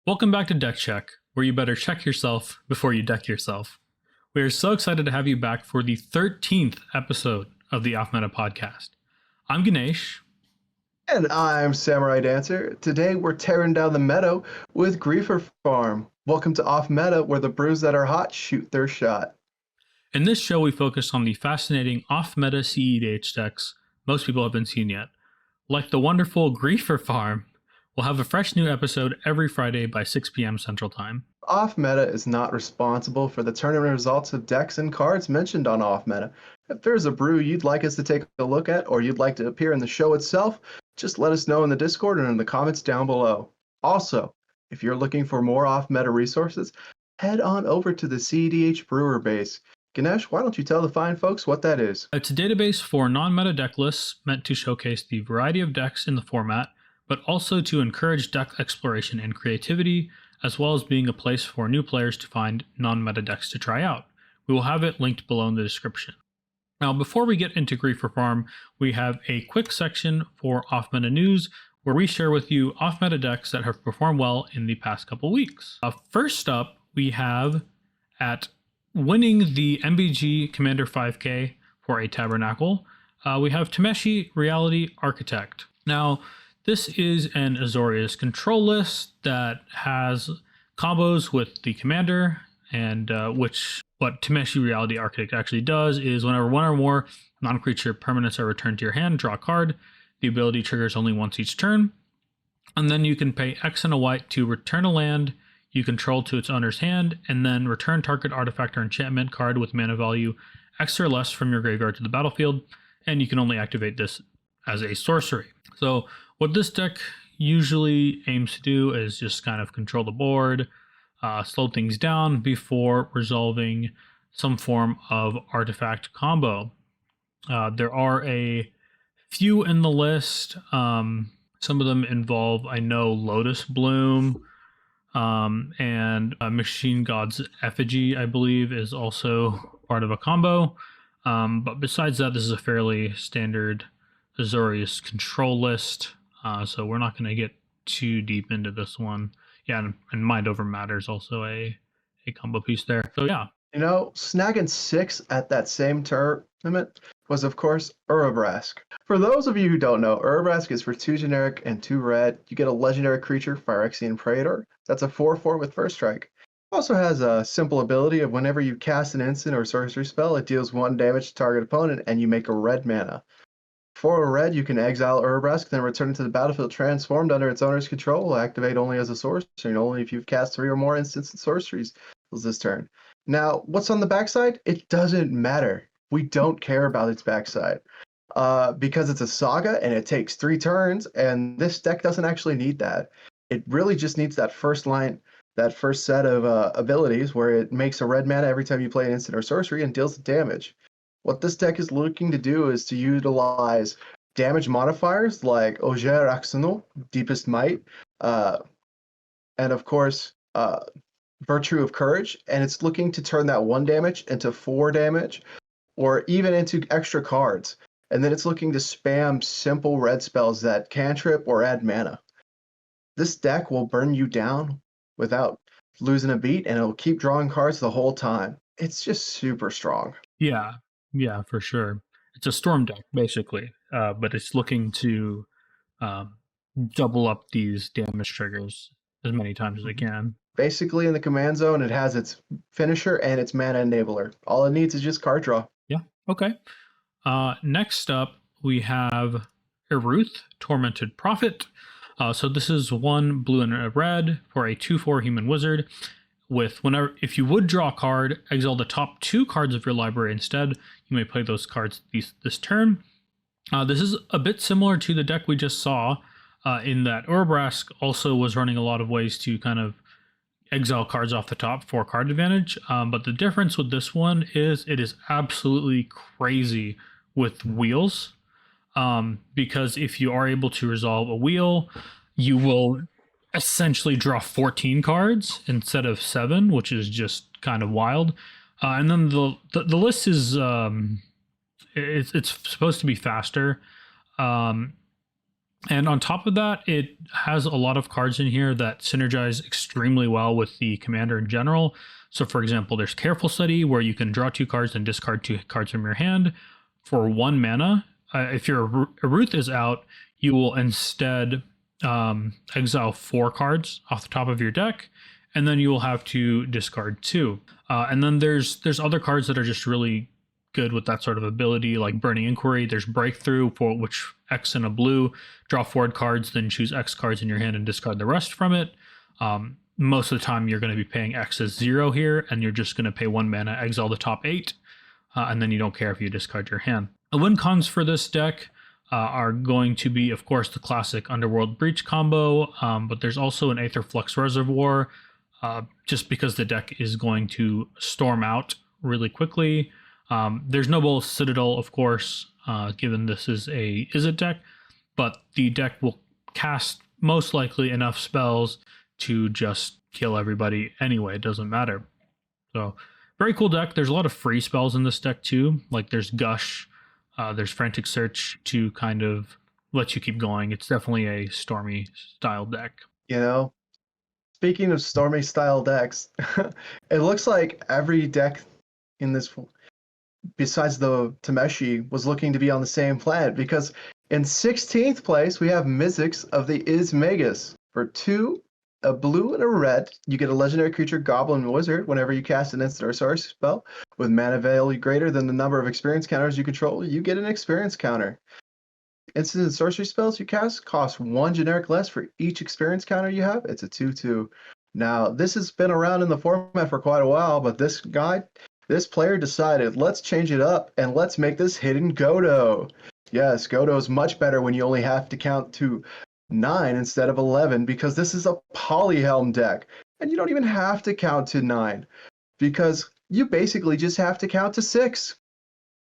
Welcome back to Deck Check, where you better check yourself before you deck yourself. We are so excited to have you back for the 13th episode of the Off Meta podcast. I'm Ganesh. And I'm Samurai Dancer. Today we're tearing down the meadow with Griefer Farm. Welcome to Off Meta, where the brews that are hot shoot their shot. In this show, we focus on the fascinating off-meta cEDH decks most people haven't seen yet. Like the wonderful Griefer Farm, we'll have a fresh new episode every Friday by 6 p.m. Central Time. Off Meta is not responsible for the tournament results of decks and cards mentioned on Off Meta. If there's a brew you'd like us to take a look at, or you'd like to appear in the show itself, just let us know in the Discord and in the comments down below. Also, if you're looking for more Off Meta resources, head on over to the cEDH Brewer Base. Ganesh, why don't you tell the fine folks what that is? It's a database for non-meta deck lists meant to showcase the variety of decks in the format, but also to encourage deck exploration and creativity, as well as being a place for new players to find non-meta decks to try out. We will have it linked below in the description. Now, before we get into Griefer Farm, we have a quick section for off-meta news, where we share with you off-meta decks that have performed well in the past couple weeks. First up, we have at winning the MBG Commander 5K for a Tabernacle, we have Tameshi Reality Architect. Now, this is an Azorius control list that has combos with the Commander, and what Tameshi Reality Architect actually does is whenever one or more non-creature permanents are returned to your hand, draw a card. The ability triggers only once each turn, and then you can pay X and a white to return a land you control to its owner's hand, and then return target artifact or enchantment card with mana value X or less from your graveyard to the battlefield, and you can only activate this as a sorcery. So what this deck usually aims to do is just kind of control the board, slow things down before resolving some form of artifact combo. There are a few in the list. Some of them involve, I know, Lotus Bloom, and Machine God's Effigy, I believe, is also part of a combo. But besides that, this is a fairly standard Azorius control list, so we're not going to get too deep into this one. Yeah, and Mind Over Matter is also a combo piece there. So yeah. You know, snagging 6 at that same tournament was, of course, Urabrask. For those of you who don't know, Urabrask is for 2 generic and 2 red. You get a legendary creature, Phyrexian Praetor. That's a 4/4 with first strike. Also has a simple ability of whenever you cast an instant or sorcery spell, it deals 1 damage to target opponent, and you make a red mana. For a red, you can exile Urabrask, then return it to the battlefield transformed under its owner's control. Will activate only as a sorcery, and only if you've cast 3 or more instants and sorceries this turn. Now, what's on the backside? It doesn't matter. We don't care about its backside. Because it's a saga and it takes 3 turns, and this deck doesn't actually need that. It really just needs that first line, that first set of abilities where it makes a red mana every time you play an instant or sorcery and deals the damage. What this deck is looking to do is to utilize damage modifiers like Ojer Axonal, Deepest Might, and of course, Virtue of Courage, and it's looking to turn that 1 damage into 4 damage, or even into extra cards. And then it's looking to spam simple red spells that cantrip or add mana. This deck will burn you down without losing a beat, and it'll keep drawing cards the whole time. It's just super strong. Yeah, for sure. It's a storm deck, basically, but it's looking to double up these damage triggers as many times as it can. Basically, in the command zone, it has its finisher and its mana enabler. All it needs is just card draw. Yeah, okay. Next up, we have Eruth, Tormented Prophet. So this is 1 blue and a red for a 2/4 human wizard. If you would draw a card, exile the top 2 cards of your library instead. You may play those cards this turn. This is a bit similar to the deck we just saw, in that Urabrask also was running a lot of ways to kind of exile cards off the top for card advantage. But the difference with this one is it is absolutely crazy with wheels. Because if you are able to resolve a wheel, you will essentially draw 14 cards instead of 7, which is just kind of wild. And then the list is it's supposed to be faster. And on top of that, it has a lot of cards in here that synergize extremely well with the commander in general. So, for example, there's Careful Study, where you can draw 2 cards and discard 2 cards from your hand for 1 mana. If your Ruth is out, you will instead exile 4 cards off the top of your deck, and then you will have to discard 2. And then there's other cards that are just really good with that sort of ability, like Burning Inquiry. There's Breakthrough, for which X and a blue, draw 4 cards, then choose X cards in your hand and discard the rest from it. Most of the time you're going to be paying X as 0 here, and you're just going to pay 1 mana, exile the top 8, and then you don't care if you discard your hand. The win cons for this deck are going to be, of course, the classic Underworld Breach combo, but there's also an Aether Flux Reservoir, just because the deck is going to storm out really quickly. There's no Bowl Citadel, of course, given this is a Izzet deck, but the deck will cast most likely enough spells to just kill everybody anyway. It doesn't matter. So, very cool deck. There's a lot of free spells in this deck too. Like there's Gush, there's Frantic Search to kind of let you keep going. It's definitely a Stormy style deck. You know, speaking of Stormy style decks, it looks like every deck in this, besides the Tameshi, was looking to be on the same planet, because in 16th place we have Mystics of the Ismagus. For 2, a blue and a red, you get a legendary creature, Goblin Wizard. Whenever you cast an instant or sorcery spell with mana value greater than the number of experience counters you control, you get an experience counter. Instant and sorcery spells you cast cost 1 generic less for each experience counter you have. It's a 2/2. Now, this has been around in the format for quite a while, but this player decided, let's change it up and let's make this hidden Godo. Yes, Godo is much better when you only have to count to 9 instead of 11, because this is a Polyhelm deck. And you don't even have to count to 9, because you basically just have to count to 6.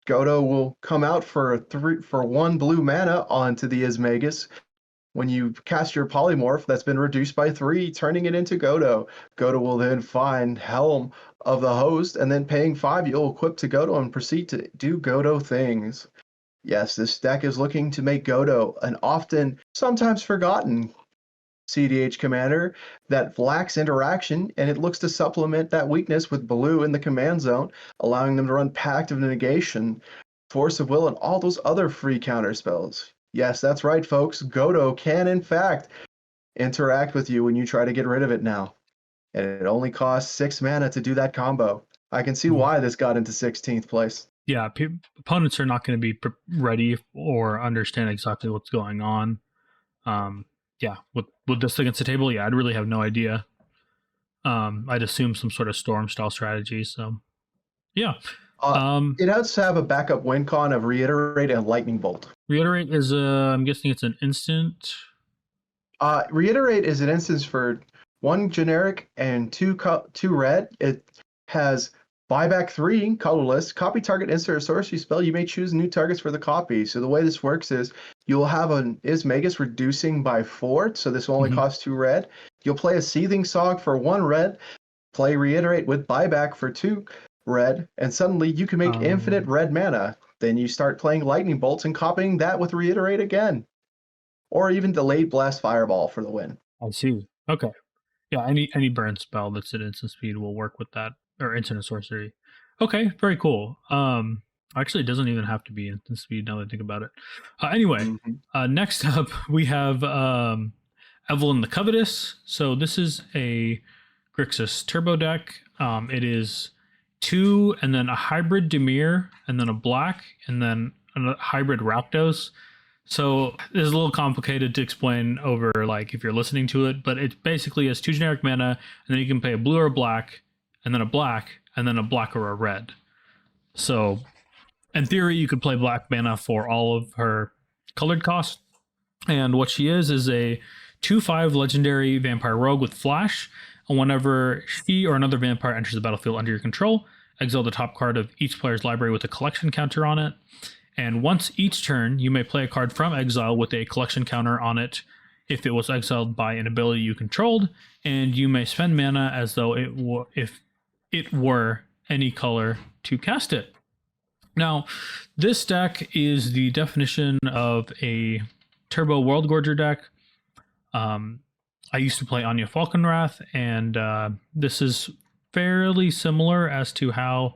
Godo will come out for 1 blue mana onto the Ismagus. When you cast your Polymorph that's been reduced by 3, turning it into Godo. Godo will then find Helm of the Host, and then paying 5, you'll equip to Godo and proceed to do Godo things. Yes, this deck is looking to make Godo an often, sometimes forgotten cEDH commander that lacks interaction, and it looks to supplement that weakness with blue in the command zone, allowing them to run Pact of Negation, Force of Will, and all those other free counter spells. Yes, that's right, folks. Godo can, in fact, interact with you when you try to get rid of it now. And it only costs 6 mana to do that combo. I can see why this got into 16th place. Yeah, opponents are not going to be ready or understand exactly what's going on. Yeah, with this against the table, yeah, I'd really have no idea. I'd assume some sort of storm style strategy. So, yeah. It has to have a backup win con of Reiterate and Lightning Bolt. Reiterate is I'm guessing it's an instant. Reiterate is an instance for 1 generic and 2 red. It has buyback 3, colorless, copy target instant or sorcery spell. You may choose new targets for the copy. So the way this works is you'll have an Ismagus reducing by 4, so this will only cost 2 red. You'll play a Seething Sog for 1 red, play Reiterate with buyback for 2 red, and suddenly you can make infinite red mana. Then you start playing Lightning Bolts and copying that with Reiterate again. Or even Delayed Blast Fireball for the win. I see. Okay. Yeah, any burn spell that's at instant speed will work with that, or instant sorcery. Okay, very cool. Actually, it doesn't even have to be instant speed now that I think about it. Anyway, next up we have Evelyn the Covetous. So this is a Grixis turbo deck. It is 2 and then a hybrid Dimir and then a black and then a hybrid Rakdos. So this is a little complicated to explain over, like, if you're listening to it, but it basically has 2 generic mana, and then you can pay a blue or a black, and then a black, and then a black or a red. So in theory, you could play black mana for all of her colored costs. And what she is a 2/5 legendary vampire rogue with flash. And whenever she or another vampire enters the battlefield under your control, exile the top card of each player's library with a collection counter on it. And once each turn, you may play a card from exile with a collection counter on it if it was exiled by an ability you controlled, and you may spend mana as though if it were any color to cast it. Now, this deck is the definition of a Turbo World Gorger deck. I used to play Anya Falconwrath, and this is fairly similar as to how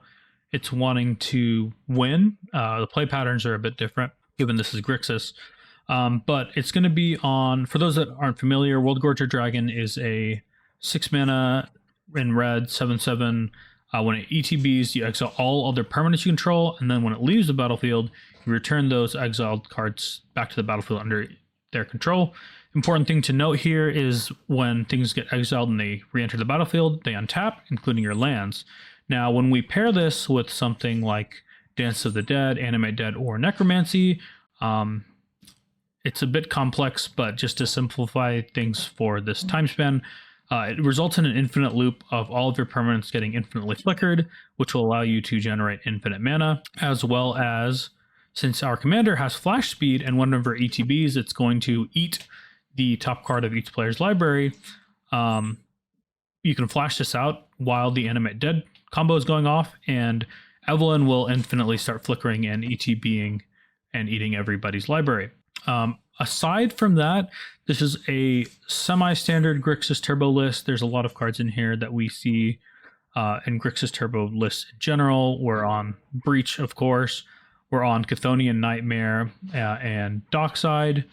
it's wanting to win. The play patterns are a bit different, given this is Grixis. But it's going to be on, for those that aren't familiar, World Gorger Dragon is a 6 mana in red, 7/7. When it ETBs, you exile all other permanents you control, and then when it leaves the battlefield, you return those exiled cards back to the battlefield under their control. Important thing to note here is when things get exiled and they re-enter the battlefield, they untap, including your lands. Now, when we pair this with something like Dance of the Dead, Animate Dead, or Necromancy, it's a bit complex, but just to simplify things for this time span, it results in an infinite loop of all of your permanents getting infinitely flickered, which will allow you to generate infinite mana, as well as, since our commander has flash speed and whenever ETBs, it's going to eat the top card of each player's library. You can flash this out while the Animate Dead combo is going off, and Evelyn will infinitely start flickering and ETBing and eating everybody's library. Aside from that, this is a semi-standard Grixis Turbo list. There's a lot of cards in here that we see in Grixis Turbo lists in general. We're on Breach, of course. We're on Chthonian Nightmare and Dockside,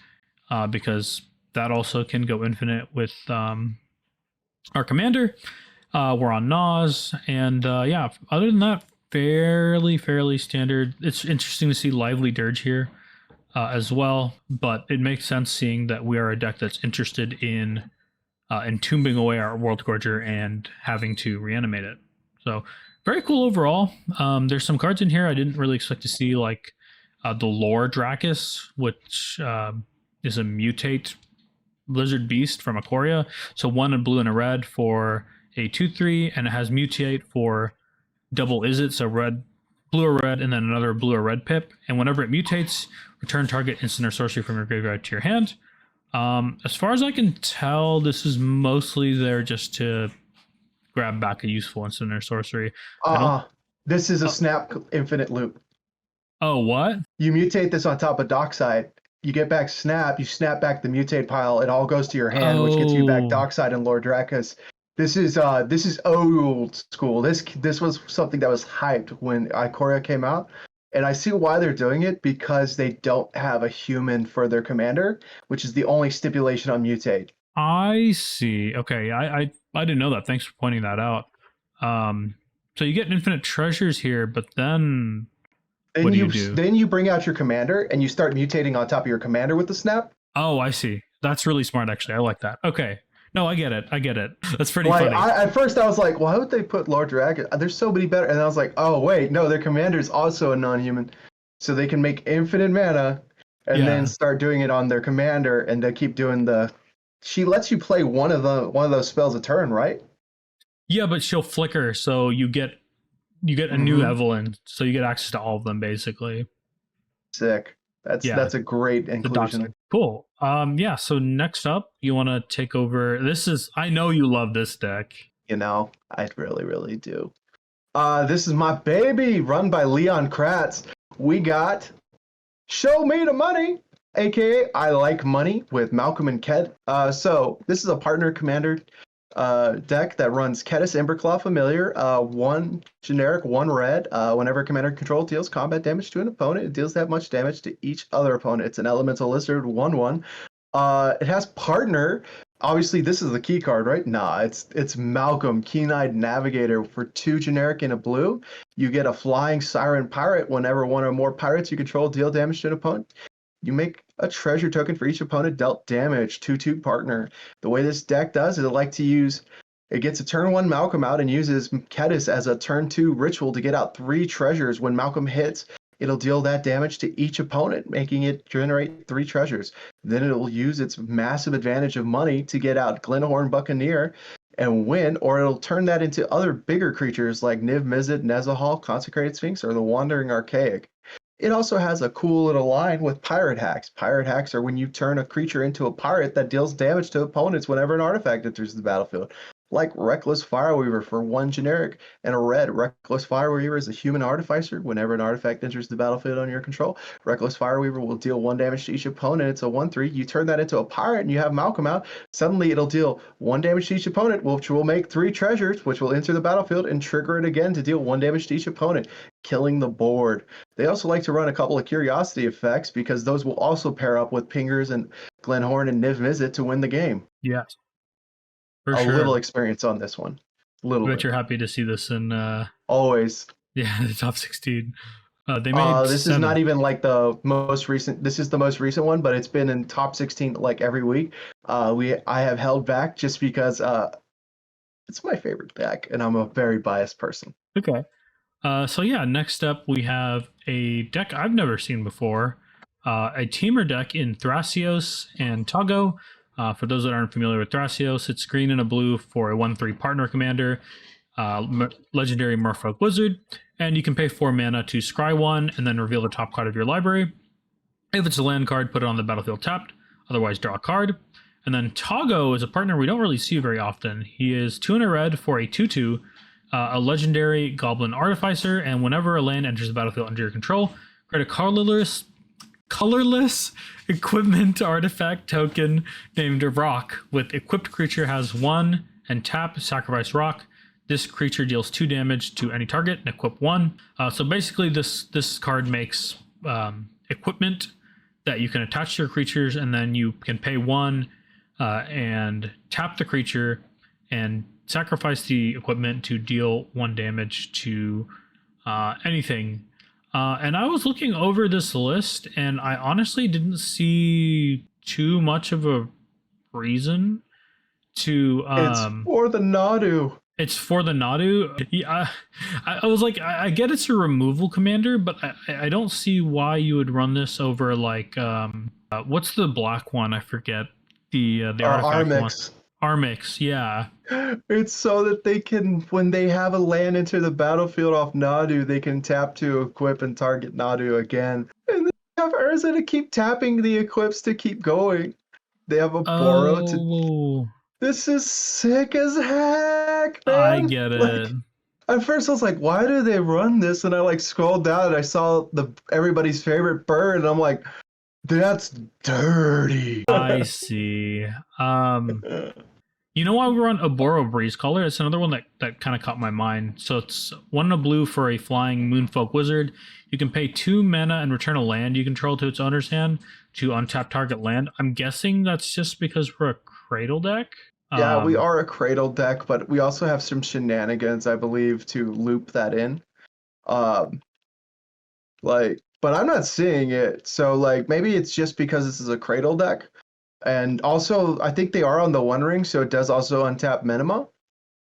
because that also can go infinite with our commander. We're on Nas, and yeah, other than that, fairly standard. It's interesting to see Lively Dirge here as well, but it makes sense seeing that we are a deck that's interested in entombing away our World Gorger and having to reanimate it. So very cool overall. There's some cards in here I didn't really expect to see, like the Lore Dracus, which is a mutate Lizard Beast from Ikoria. So 1 in blue and a red for a 2/3, and it has mutate for double is it, so red, blue or red, and then another blue or red pip. And whenever it mutates, return target instant or sorcery from your graveyard to your hand. As far as I can tell, this is mostly there just to grab back a useful instant or sorcery. This is a snap infinite loop. Oh, what? You mutate this on top of Dockside. You get back snap, you snap back the mutate pile, it all goes to your hand, which gets you back Dockside and Lord Dracus. This is old school. This was something that was hyped when Ikoria came out. And I see why they're doing it, because they don't have a human for their commander, which is the only stipulation on mutate. I see. Okay, I didn't know that. Thanks for pointing that out. So you get infinite treasures here, but then what do you do? Then you bring out your commander and you start mutating on top of your commander with the snap. Oh, I see. That's really smart, actually. I like that. Okay. No, I get it. That's pretty funny. At first I was like, why would they put Lord Dragon? There's so many better. And I was like, oh, wait, no, their commander is also a non-human. So they can make infinite mana and then start doing it on their commander, and they keep doing she lets you play one of those spells a turn, right? Yeah, but she'll flicker, so you get a new Evelyn, so you get access to all of them, basically. Sick. That's a great inclusion. Cool. Yeah, so next up, you want to take over. I know you love this deck. You know, I really, really do. This is my baby, run by Leon Kratz. We got Show Me the Money, aka I Like Money, with Malcolm and Ked. So this is a partner commander deck that runs Kedis Emberclaw Familiar, 1 generic, 1 red. Whenever commander control deals combat damage to an opponent, it deals that much damage to each other opponent. It's an elemental lizard, 1/1. It has partner. Obviously, this is the key card, right? Nah, it's Malcolm, Keen-Eyed Navigator, for 2 generic and a blue. You get a flying Siren Pirate. Whenever 1 or more pirates you control deal damage to an opponent, you make a treasure token for each opponent dealt damage. 2/2 partner. The way this deck does is it gets a turn 1 Malcolm out and uses Kedis as a turn 2 ritual to get out 3 treasures. When Malcolm hits, it'll deal that damage to each opponent, making it generate 3 treasures. Then it'll use its massive advantage of money to get out Glenhorn Buccaneer and win, or it'll turn that into other bigger creatures like Niv Mizzet, Nezahal, Consecrated Sphinx, or the Wandering Archaic. It also has a cool little line with pirate hacks. Pirate hacks are when you turn a creature into a pirate that deals damage to opponents whenever an artifact enters the battlefield. like Reckless Fireweaver for 1 generic, and a red. Reckless Fireweaver is a human artificer. Whenever an artifact enters the battlefield under your control, Reckless Fireweaver will deal 1 damage to each opponent. It's a 1/3. You turn that into a pirate and you have Malcolm out. Suddenly it'll deal 1 damage to each opponent, which will make 3 treasures, which will enter the battlefield and trigger it again to deal 1 damage to each opponent, killing the board. They also like to run a couple of curiosity effects because those will also pair up with Pingers and Glenhorn and Niv Mizzet to win the game. Yes. For a sure. little experience on this one. Little I bet bit. you're happy to see this in Always. Yeah, the top 16. They made this 7. is not even like the most recent. This is the most recent one, but it's been in top 16 like every week. I have held back just because it's my favorite deck, and I'm a very biased person. Okay. So yeah, next up we have a deck I've never seen before. A teamer deck in Thrasios and Togo. For those that aren't familiar with Thrasios, it's green and a blue for a 1/3 partner commander, legendary Merfolk Wizard, and you can pay 4 mana to scry 1 and then reveal the top card of your library. If it's a land card, put it on the battlefield tapped, otherwise draw a card. And then Togo is a partner we don't really see very often. He is 2 and a red for a 2/2, a legendary Goblin Artificer, and whenever a land enters the battlefield under your control, create a colorless equipment artifact token named Rock with equipped creature has 1 and tap, sacrifice Rock. This creature deals 2 damage to any target and equip 1. So basically this card makes equipment that you can attach to your creatures, and then you can pay 1 and tap the creature and sacrifice the equipment to deal 1 damage to anything. And I was looking over this list, and I honestly didn't see too much of a reason to. It's for the Nadu. It's for the Nadu. Yeah, I was like, I get it's a removal commander, but I don't see why you would run this over like what's the black one? I forget the artifact Armix. one. Armix, yeah. It's so that they can, when they have a land enter the battlefield off Nadu, they can tap to equip and target Nadu again. And they have Urza to keep tapping the equips to keep going. They have a Borrow to. This is sick as heck, man. I get it. At first I was like, why do they run this? And I like scrolled down and I saw everybody's favorite bird, and I'm like, that's dirty. I see. You know why we run Oboro Breeze Caller? It's another one that kind of caught my mind. So it's 1 and a blue for a flying Moonfolk Wizard. You can pay 2 mana and return a land you control to its owner's hand to untap target land. I'm guessing that's just because we're a Cradle deck? Yeah, we are a Cradle deck, but we also have some shenanigans, I believe, to loop that in. But I'm not seeing it. So like maybe it's just because this is a Cradle deck. And also, I think they are on the One Ring, so it does also untap Minima.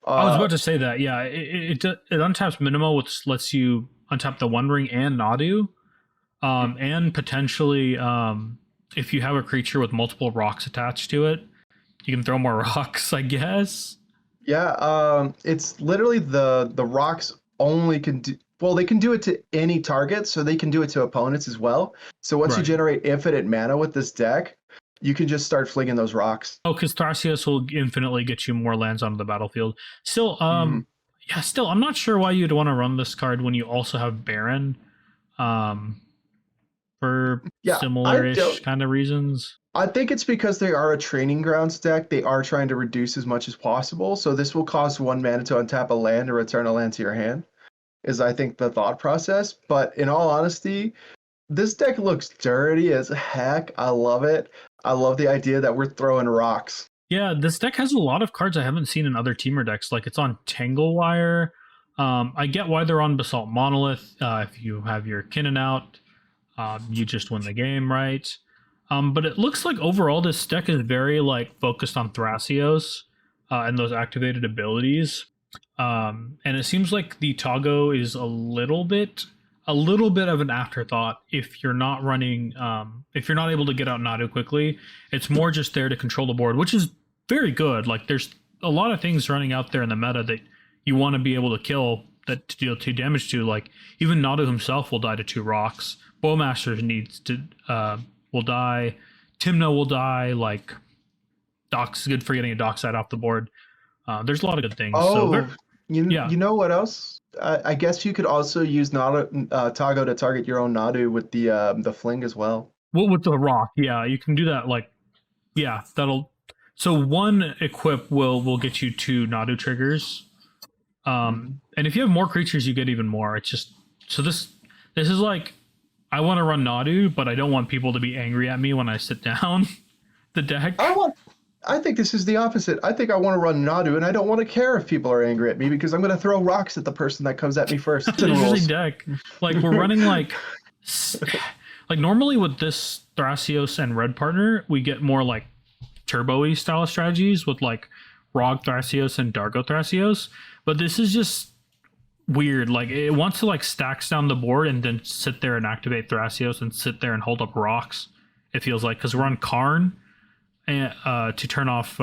I was about to say that, yeah. It untaps Minima, which lets you untap the One Ring and Nadu. And potentially, if you have a creature with multiple rocks attached to it, you can throw more rocks, I guess. Yeah, it's literally the rocks only can do... Well, they can do it to any target, so they can do it to opponents as well. So once you generate infinite mana with this deck, you can just start flinging those rocks. Oh, because Thrasios will infinitely get you more lands onto the battlefield. Still, I'm not sure why you'd want to run this card when you also have Baron, for similar-ish kind of reasons. I think it's because they are a Training Grounds deck. They are trying to reduce as much as possible. So this will cost 1 mana to untap a land or return a land to your hand, is I think the thought process. But in all honesty, this deck looks dirty as heck. I love it. I love the idea that we're throwing rocks. Yeah, this deck has a lot of cards I haven't seen in other teamer decks. Like it's on Tanglewire. I get why they're on Basalt Monolith. If you have your Kinnan out, you just win the game, right? But it looks like overall this deck is very like focused on Thrasios and those activated abilities. And it seems like the Togo is a little bit of an afterthought if you're not running, if you're not able to get out Nadu quickly. It's more just there to control the board, which is very good. Like there's a lot of things running out there in the meta that you want to be able to kill, that to deal 2 damage to. Like even Nadu himself will die to 2 rocks. Bowmaster needs to will die. Timno will die. Like Doc's good for getting a Dockside off the board. There's a lot of good things. Oh, Yeah. you know what else? I guess you could also use Tago to target your own Nadu with the fling as well. Well, with the rock, yeah, you can do that. Like, yeah, that'll. So one equip will get you 2 Nadu triggers. Hmm. And if you have more creatures, you get even more. It's just so this is like I want to run Nadu, but I don't want people to be angry at me when I sit down the I deck. want. I think this is the opposite. I think I want to run Nadu, and I don't want to care if people are angry at me because I'm going to throw rocks at the person that comes at me first. And Interesting rules. deck. Like we're running like normally with this Thrasios and Red partner, we get more like turbo-y style strategies with like Rog Thrasios and Dargo Thrasios. But this is just weird. Like it wants to like stacks down the board and then sit there and activate Thrasios and sit there and hold up rocks. It feels like because we're on Karn and, to turn off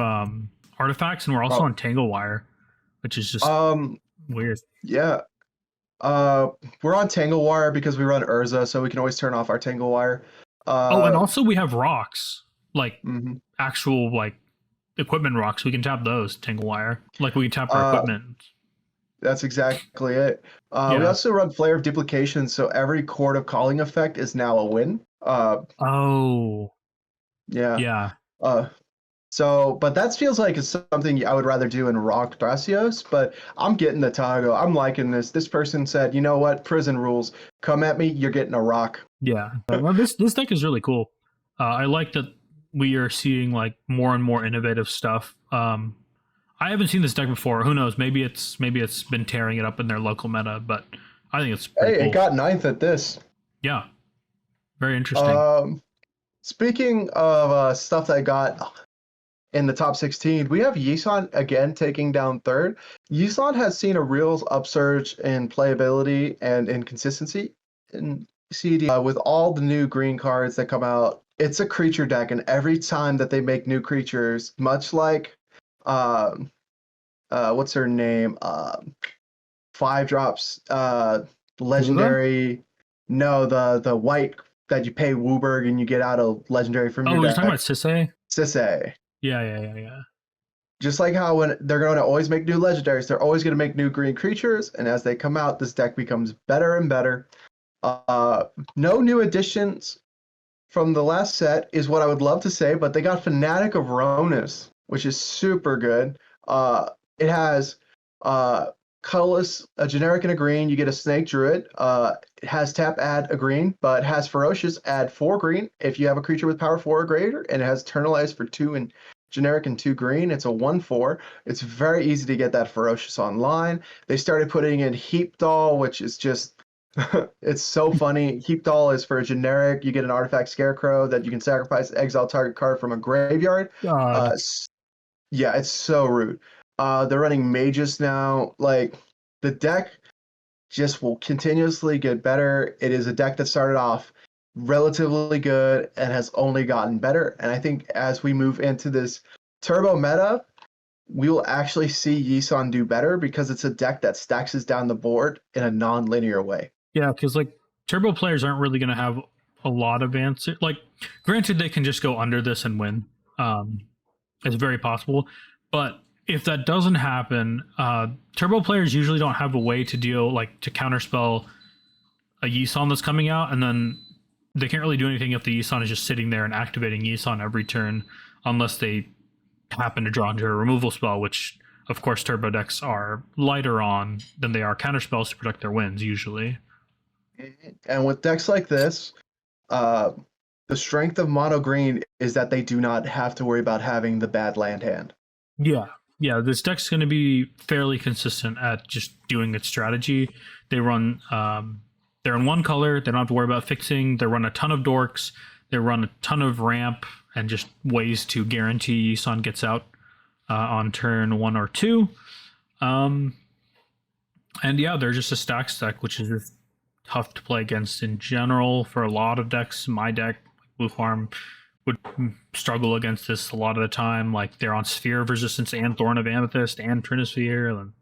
artifacts, and we're also Oh, on Tangle Wire, which is just um, weird. yeah. Uh, we're on Tangle Wire because we run Urza, so we can always turn off our Tangle Wire. Oh, and Uh, also we have rocks, like mhm. actual like equipment rocks. We can tap those Tangle Wire, like we can tap our uh, equipment. that's exactly it. We Yeah. also run Flare of Duplication, so every Chord of Calling effect is now a win. Oh, Yeah. yeah. Uh, but that feels like it's something I would rather do in Rock Dracios, but I'm getting the Tago. I'm liking this. This person said, you know what? Prison rules. Come at me, you're getting a rock. Yeah. Well, this deck is really cool. I like that we are seeing like more and more innovative stuff. I haven't seen this deck before. Who knows? Maybe it's been tearing it up in their local meta, but I think it's pretty Hey, it cool. got ninth at this. Yeah. Very interesting. Um, Speaking of stuff that got in the top 16, we have Yisan again taking down third. Yisan has seen a real upsurge in playability and in consistency in CD with all the new green cards that come out. It's a creature deck, and every time that they make new creatures, much like um, what's her name? 5 drops, Hilda? legendary. No, the white that you pay Wooburg and you get out a legendary from your Oh, you're talking about deck. Sisse? Sisse. Yeah. Just like how when they're going to always make new legendaries, they're always going to make new green creatures, and as they come out, this deck becomes better and better. Uh, no new additions from the last set is what I would love to say, but they got Fanatic of Ronus, which is super good. It has colorless, a generic and a green. You get a Snake Druid. It has tap, add a green, but has Ferocious, add 4 green if you have a creature with power 4 or greater, and it has Eternalize for 2 and generic and 2 green. It's a 1/4. It's very easy to get that Ferocious online. They started putting in Heap Doll, which is just it's so funny. Heap Doll is for a generic. You get an artifact Scarecrow that you can sacrifice, exile target card from a graveyard. God. Yeah, it's so rude. They're running mages now. Like the deck just will continuously get better. It is a deck that started off relatively good and has only gotten better. And I think as we move into this turbo meta, we will actually see Yisan do better because it's a deck that stacks us down the board in a non-linear way. Yeah, because like turbo players aren't really going to have a lot of answer. Like, granted, they can just go under this and win. Um, it's very possible, but if that doesn't happen, turbo players usually don't have a way to deal like to counterspell a Yisan that's coming out, and then they can't really do anything if the Yisan is just sitting there and activating Yisan every turn, unless they happen to draw into a removal spell, which of course turbo decks are lighter on than they are counterspells to protect their wins usually. And with decks like this, uh, the strength of mono green is that they do not have to worry about having the bad land hand. Yeah. Yeah, this deck's going to be fairly consistent at just doing its strategy. They run, they're in one color. They don't have to worry about fixing. They run a ton of dorks. They run a ton of ramp and just ways to guarantee Sun gets out on turn 1 or 2. And yeah, they're just a stacks deck, which is just tough to play against in general for a lot of decks. My deck, Blue Farm, would struggle against this a lot of the time. Like they're on Sphere of Resistance and Thorn of Amethyst and Trinisphere and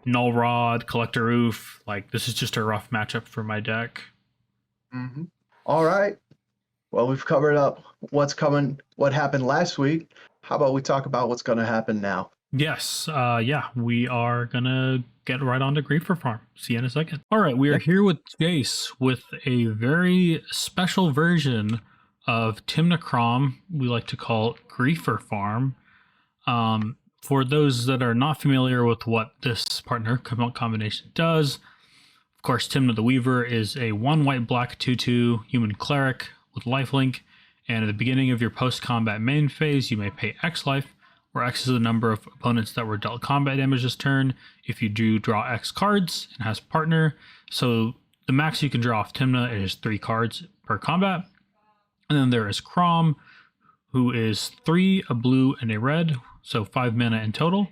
Null Rod, Collector Roof. Like this is just a rough matchup for my deck. Mm-hmm. All right. Well, we've covered up what's coming, what happened last week. How about we talk about what's going to happen now? Yes, yeah, we are gonna get right on to Griefer Farm. See you in a second. All right, we are here with Jase with a very special version of Timnacrom. We like to call it Griefer Farm. For those that are not familiar with what this partner combination does, of course, Timna the Weaver is a 1 white black 2/2 human cleric with lifelink, and at the beginning of your post combat main phase, you may pay X life, where X is the number of opponents that were dealt combat damage this turn. If you do draw X cards and has partner, so the max you can draw off Timna is 3 cards per combat. And then there is Crom, who is 3, a blue, and a red, so 5 mana in total.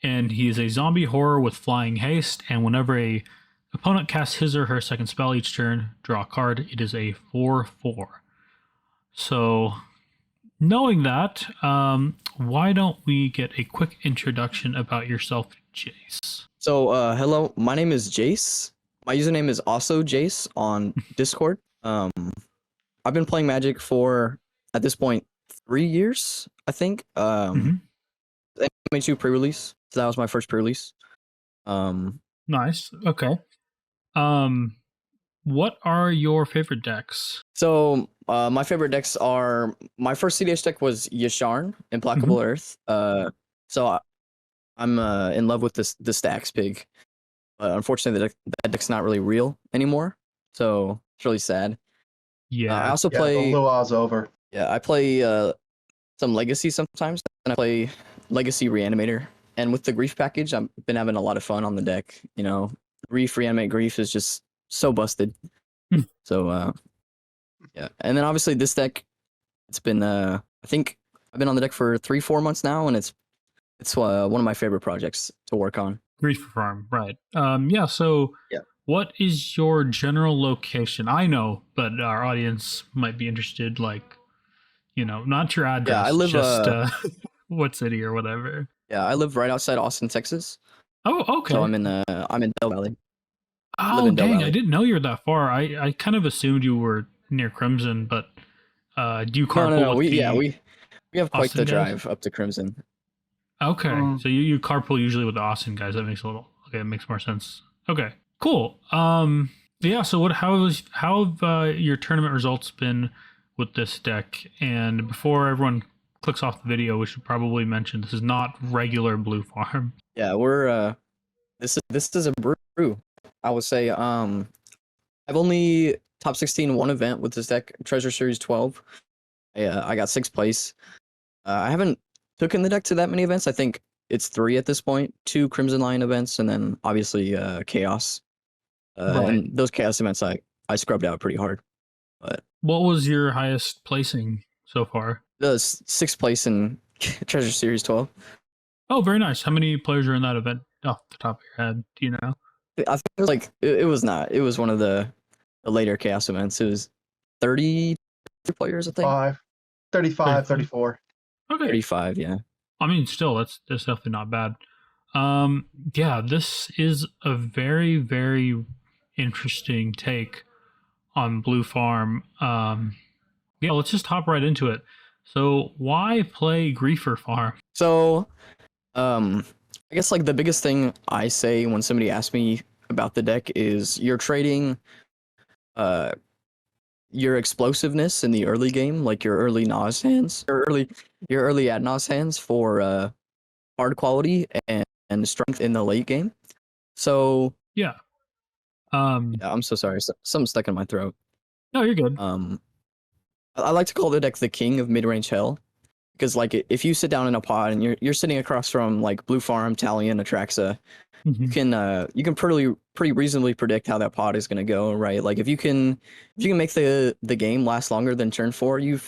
And he is a zombie horror with flying haste, and whenever a opponent casts his or her second spell each turn, draw a card. It is a 4/4. So, knowing that, why don't we get a quick introduction about yourself, Jase? So, hello, my name is Jase. My username is also Jase on Discord. I've been playing Magic for, at this point, 3 years, I think. MH2 pre-release, so that was my first pre-release. Nice. Okay. What are your favorite decks? So, my favorite decks are, my first cEDH deck was Yasharn, Implacable Earth. So I'm in love with the Stacks Pig. Unfortunately, that deck's not really real anymore, so it's really sad. Yeah. I also The play. Luau's over. Yeah, I play some Legacy sometimes, and I play Legacy Reanimator. And with the Grief package, I've been having a lot of fun on the deck. You know, Grief, Reanimate, Grief is just so busted. So, yeah. And then obviously this deck, it's been, I think I've been on the deck for 3-4 months now, and it's one of my favorite projects to work on. Griefer Farm, right. Yeah, so Yeah. What is your general location? I know, but our audience might be interested, like, you know, not your address, Yeah, I live, just what city or whatever. Yeah, I live right outside Austin, Texas. Oh, okay. So I'm in Del Valley. Oh, in Del dang, Valley. I didn't know you were that far. I kind of assumed you were near Crimson, but do you carpool No. with We have quite Austin the guys? drive up to Crimson. Okay, so you carpool usually with the Austin guys. That makes that makes more sense. Okay, cool. Yeah. So how have your tournament results been with this deck? And before everyone clicks off the video, we should probably mention this is not regular Blue Farm. Yeah, we're this is a brew. I would say I've only top 16 one event with this deck, Treasure Series 12. I got 6th place. I haven't taken the deck to that many events. I think it's 3 at this point, 2 Crimson Lion events, and then obviously Chaos. Right. And those Chaos events I scrubbed out pretty hard. But What was your highest placing so far? the 6th place in Treasure Series 12. Oh, very nice. How many players are in that event off the top of your head? Do you know? I think it was like it was not. It was one of the later Chaos events. It was 30 players, I think. 35, 34. Okay. 35, yeah. I mean, still, that's definitely not bad. Yeah, this is a very, very interesting take on Blue Farm. Yeah, let's just hop right into it. So, why play Griefer Farm? So, I guess like the biggest thing I say when somebody asks me about the deck is you're trading your explosiveness in the early game, like your early Nas hands, your early ad Nas hands for hard quality and strength in the late game. So Yeah. yeah, I'm so sorry. Something stuck in my throat. No, you're good. I like to call the deck the king of mid-range hell, because like if you sit down in a pod and you're sitting across from like Blue Farm, Talion, Atraxa, you can pretty reasonably predict how that pod is gonna go, right? Like if you can make the game last longer than turn 4, you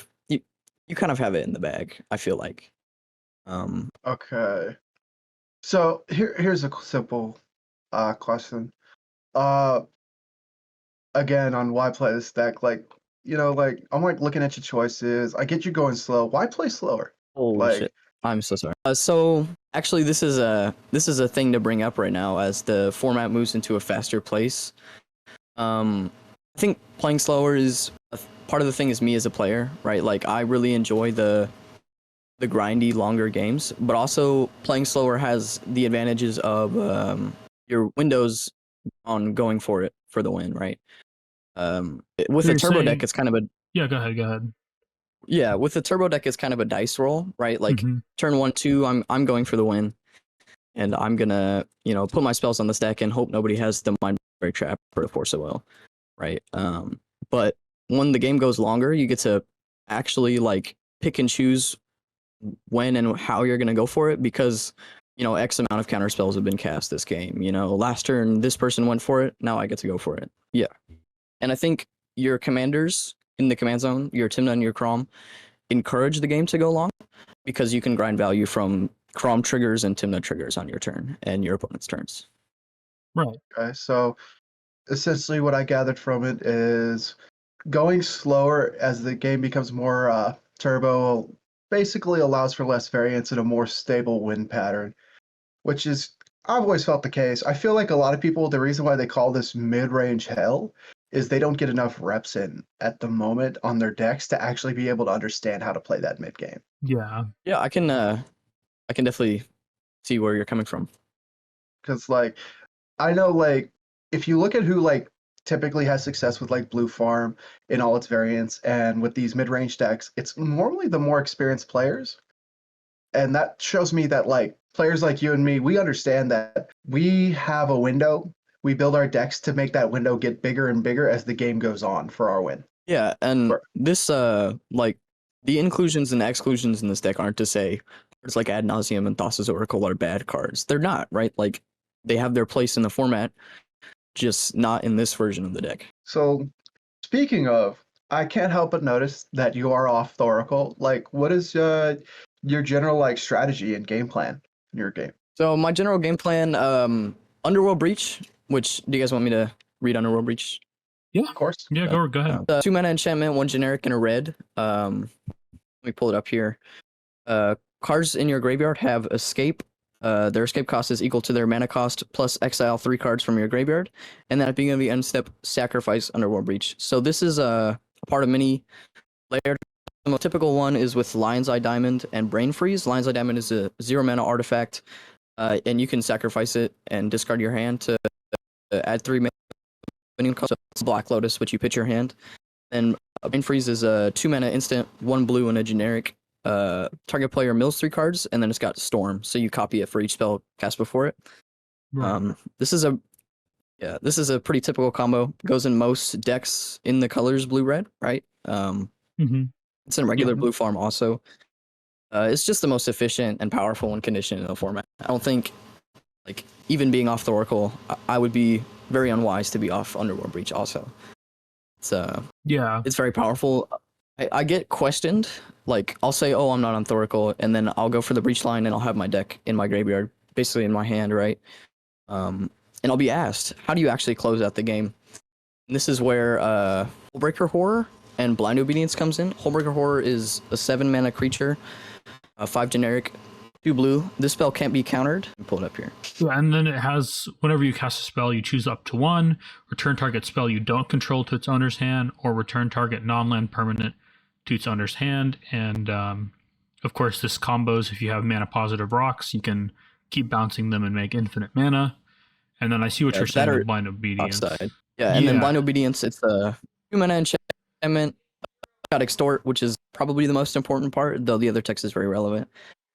kind of have it in the bag, I feel like. Okay. So here's a simple question. Again, on why play this deck, like, you know, like I'm like looking at your choices. I get you going slow. Why play slower? Holy shit. I'm so sorry. So actually this is a thing to bring up right now as the format moves into a faster place. I think playing slower is part of the thing is me as a player, right? Like I really enjoy the the grindy, longer games, but also playing slower has the advantages of your windows on going for it for the win, right? With So a you're turbo deck, saying, it's kind of a yeah, go ahead, go ahead. yeah. With the turbo deck, it's kind of a dice roll, right? Like Mhm. turn 1, 2, I'm going for the win, and I'm gonna put my spells on this deck and hope nobody has the mind break trap or the force of will, right? But when the game goes longer, you get to actually like pick and choose when and how you're gonna go for it because X amount of counter spells have been cast this game. Last turn this person went for it, now I get to go for it. Yeah, and I think your commanders in the command zone, your Tymna and your Crom, encourage the game to go long because you can grind value from Crom triggers and Tymna triggers on your turn and your opponent's turns. Right. Okay, so essentially what I gathered from it is going slower as the game becomes more turbo basically allows for less variance and a more stable win pattern, which is I've always felt the case. I feel like a lot of people, the reason why they call this mid-range hell is they don't get enough reps in at the moment on their decks to actually be able to understand how to play that mid game. Yeah. Yeah, I can definitely see where you're coming from. Because like I know like if you look at who like typically has success with like Blue Farm in all its variants and with these mid-range decks, it's normally the more experienced players. And that shows me that like players like you and me, we understand that we have a window. We build our decks to make that window get bigger and bigger as the game goes on for our win. Yeah, and For- this like the inclusions and exclusions in this deck aren't to say cards like Ad Nauseam and Thassa's Oracle are bad cards. They're not, right? Like they have their place in the format, just not in this version of the deck. So speaking of, I can't help but notice that you are off the Oracle. Like, what is your general like strategy and game plan in your game? So my general game plan, Underworld Breach, which do you guys want me to read Underworld Breach? Yeah. Of course. Yeah, go ahead. 2 mana enchantment, 1 generic and a red. Let me pull it up here. Cards in your graveyard have escape. Their escape cost is equal to their mana cost plus exile 3 cards from your graveyard, and then at the beginning of the end step, sacrifice Underworld Breach. So this is a part of many layered. The most typical one is with Lion's Eye Diamond and Brain Freeze. Lion's Eye Diamond is a 0 mana artifact, and you can sacrifice it and discard your hand to add 3 mana. So it's Black Lotus, which you pitch your hand. And Brain Freeze is a 2 mana instant, 1 blue and a generic. Target player mills 3 cards, and then it's got Storm, so you copy it for each spell cast before it. Right. This is a pretty typical combo. Goes in most decks in the colors blue red, right? Mhm. It's in regular Yeah. blue farm also. It's just the most efficient and powerful when conditioned in the format. I don't think, like, even being off the Oracle, I would be very unwise to be off Underworld Breach also. Yeah. It's very powerful. I get questioned, like, I'll say, oh, I'm not on Thoracle, and then I'll go for the Breach line and I'll have my deck in my graveyard, basically in my hand, right? And I'll be asked, how do you actually close out the game? And this is where Hullbreaker Horror and Blind Obedience comes in. Hullbreaker Horror is a 7 mana creature, 5 generic, 2 blue. This spell can't be countered. Let me pull it up here. Yeah, and then it has, whenever you cast a spell, you choose up to 1, return target spell you don't control to its owner's hand, or return target non-land permanent to its owner's hand. And of course, this combos if you have mana positive rocks, you can keep bouncing them and make infinite mana. And then I see what you're saying with Blind Obedience. Upside. Yeah, and then Blind Obedience, it's a 2 mana enchantment. Got Extort, which is probably the most important part, though the other text is very relevant.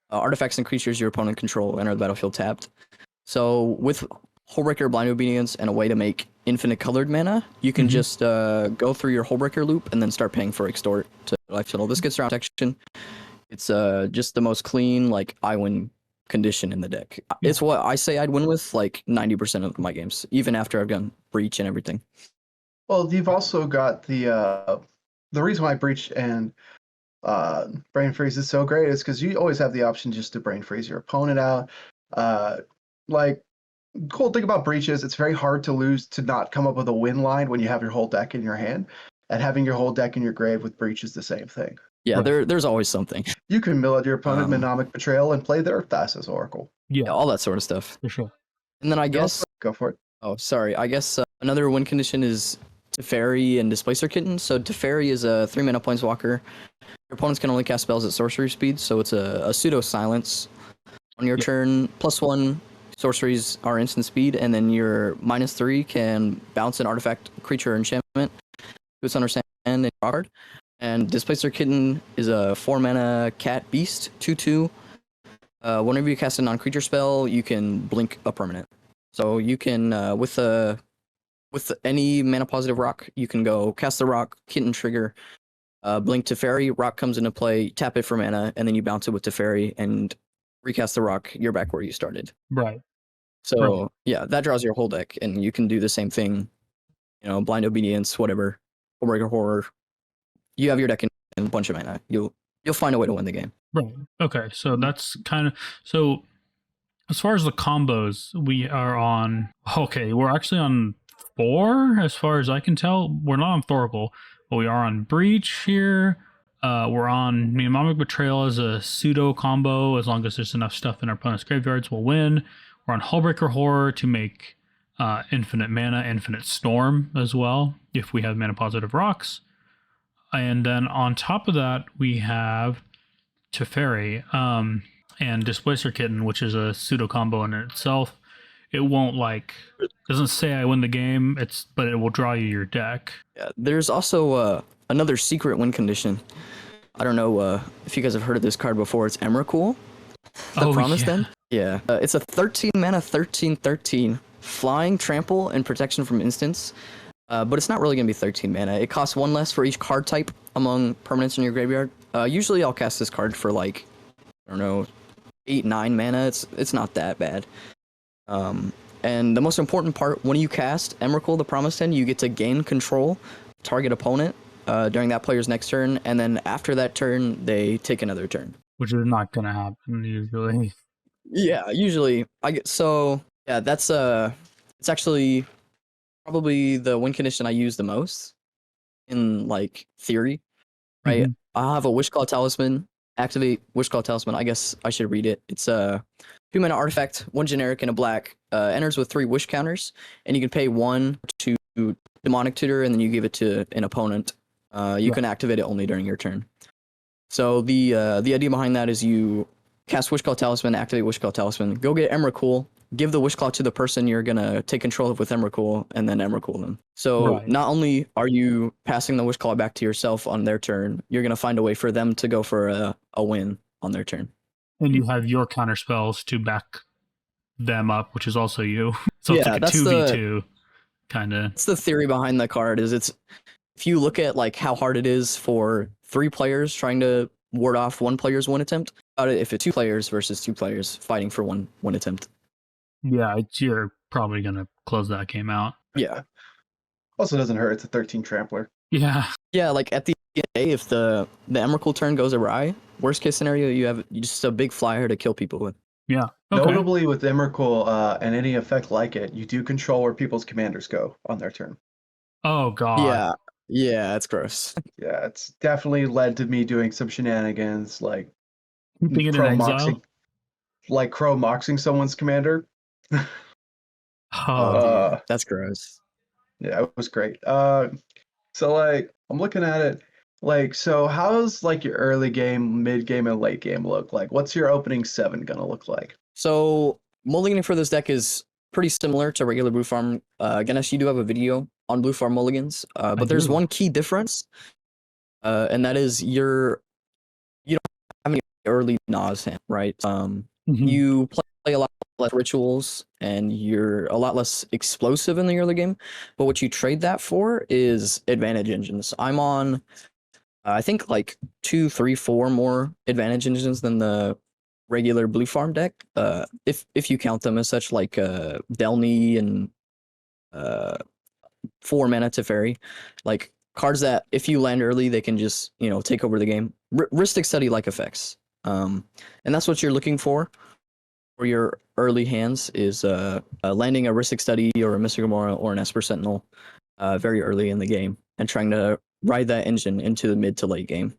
Artifacts and creatures your opponent control enter the battlefield tapped. So with Hullbreaker, Blind Obedience, and a way to make infinite colored mana, you can just go through your Hullbreaker loop and then start paying for Extort to life total. This gets around protection. It's just the most clean, like, I win condition in the deck. It's what I say I'd win with like 90% of my games, even after I've done Breach and everything. Well, you've also got the reason why Breach and Brain Freeze is so great is because you always have the option just to Brain Freeze your opponent out. Like, cool thing about Breach is it's very hard to lose to not come up with a win line when you have your whole deck in your hand, and having your whole deck in your grave with Breach is the same thing. Yeah, Right. there's always something. You can mill at your opponent Mnemonic Betrayal and play their Thassa's Oracle. Yeah, All that sort of stuff. for sure. And then I guess, Go for it. oh, sorry, I guess another win condition is Teferi and Displacer Kitten. So Teferi is a 3-mana planeswalker. Your opponents can only cast spells at sorcery speed, so it's a pseudo silence. On your turn, +1 sorceries are instant speed, and then your -3 can bounce an artifact, creature, or enchantment to its understand and draw card. And Displacer Kitten is a 4-mana cat beast, 2/2. Whenever you cast a non-creature spell, you can blink a permanent. So you can with any mana positive rock, you can go cast the rock, Kitten trigger, blink Teferi, rock comes into play, tap it for mana, and then you bounce it with Teferi and recast the rock. You're back where you started. Right. So yeah, that draws your whole deck, and you can do the same thing. You know, blind obedience, whatever, Omega horror. You have your deck in a bunch of mana. You'll find a way to win the game. Right. Okay. So that's kind of so. As far as the combos, we are on. Okay, we're actually on 4, as far as I can tell. We're not on Thorgal, but we are on Breach here. We're on Mnemonic Betrayal as a pseudo combo. As long as there's enough stuff in our opponent's graveyards, we'll win. We're on Hullbreaker Horror to make infinite mana, Infinite Storm as well, if we have mana positive rocks. And then on top of that, we have Teferi and Displacer Kitten, which is a pseudo combo in itself. It won't doesn't say I win the game, but it will draw you your deck. Yeah, there's also another secret win condition. I don't know if you guys have heard of this card before. It's Emrakul, the Promised End. Yeah, it's a 13 mana, 13/13 flying, trample, and protection from instants. But it's not really going to be 13 mana. It costs 1 less for each card type among permanents in your graveyard. Usually I'll cast this card for I don't know, 8-9 mana. It's not that bad. And the most important part, when you cast Emrakul, the Promised End, you get to gain control, target opponent during that player's next turn, and then after that turn, they take another turn. Which is not going to happen usually. Yeah, usually. That's it's actually probably the win condition I use the most in theory, right? Mm-hmm. I'll have a Wishclaw Talisman, activate Wishclaw Talisman. I guess I should read it. It's a 2-mana artifact, 1 generic and a black, enters with 3 wish counters, and you can pay 1 to Demonic Tutor, and then you give it to an opponent. You can activate it only during your turn. So the idea behind that is you cast Wishclaw Talisman, activate Wishclaw Talisman, go get Emrakul, give the Wishclaw to the person you're gonna take control of with Emrakul, and then Emrakul them. So not only are you passing the Wishclaw back to yourself on their turn, you're gonna find a way for them to go for a win on their turn. And you have your counter spells to back them up, which is also you. So it's like a that's 2v2 kind of. That's the theory behind the card. If you look at how hard it is for 3 players trying to ward off 1 player's win attempt, if it's 2 players versus 2 players fighting for one attempt. Yeah, you're probably gonna close that game out. Yeah. Also doesn't hurt. It's a 13 trampler. Yeah. Yeah, at the end of the day, if the Emrakul turn goes awry, worst case scenario, you just a big flyer to kill people with. Yeah. Okay. Notably with Emrakul and any effect like it, you do control where people's commanders go on their turn. Oh god. Yeah, it's gross. Yeah, it's definitely led to me doing some shenanigans Keeping it in exile. Crow moxing someone's commander. Dude, that's gross. Yeah, it was great. So I'm looking at it. So how's your early game, mid game, and late game look like? What's your opening 7 gonna look like? So mulliganing for this deck is pretty similar to regular Blue Farm. Ganesh, you do have a video on Blue Farm mulligans, but there's one key difference, and that is you don't have any early Nas hand, right? You play a lot less rituals, and you're a lot less explosive in the early game, but what you trade that for is advantage engines. I'm on, I think 2, 3, 4 more advantage engines than the regular Blue Farm deck, if you count them as such, Delny and 4 mana Teferi, cards that if you land early, they can just take over the game. Rhystic Study effects, and that's what you're looking for your early hands is landing a Rhystic Study or a Mystic Gamora or an Esper Sentinel very early in the game and trying to ride that engine into the mid to late game.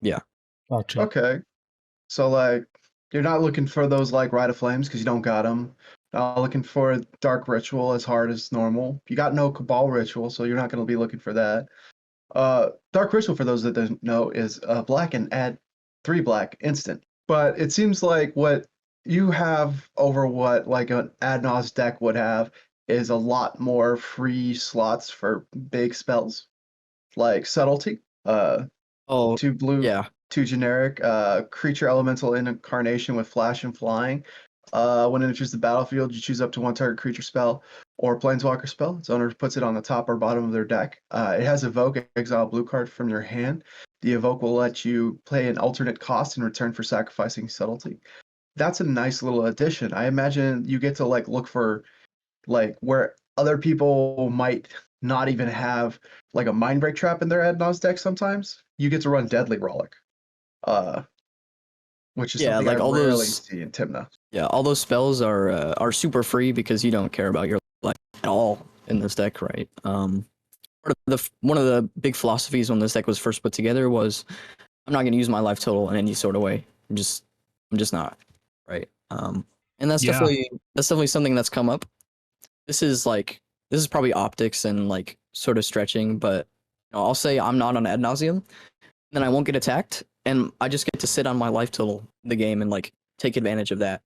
Yeah. Gotcha. Okay. So you're not looking for those Rite of Flames because you don't got them, Not looking for Dark Ritual as hard as normal. You got no Cabal Ritual, so you're not going to be looking for that. Dark Ritual, for those that don't know, is black and add 3 black instant. But it seems like what you have over what like an Adnos deck would have is a lot more free slots for big spells, like Subtlety, Oh, 2 blue, yeah. 2 generic, creature elemental incarnation with flash and flying. When it enters the battlefield, you choose up to 1 target creature spell or planeswalker spell. Its owner puts it on the top or bottom of their deck. It has evoke, exile blue card from your hand. The evoke will let you play an alternate cost in return for sacrificing subtlety. That's a nice little addition. I imagine you get to like look for like where other people might not even have like a mind break trap in their Adnos deck sometimes. You get to run Deadly Relic. Which is Yeah, something like I all rarely those see in Tymna. Yeah, all those spells are super free because you don't care about your life at all in this deck, right? One of the big philosophies when this deck was first put together was I'm not going to use my life total in any sort of way. I'm just not, right? And that's Yeah. definitely something that's come up. This is probably optics and like sort of stretching, but I'll say I'm not on ad nauseum, then I won't get attacked, and I just get to sit on my life total in the game and like take advantage of that,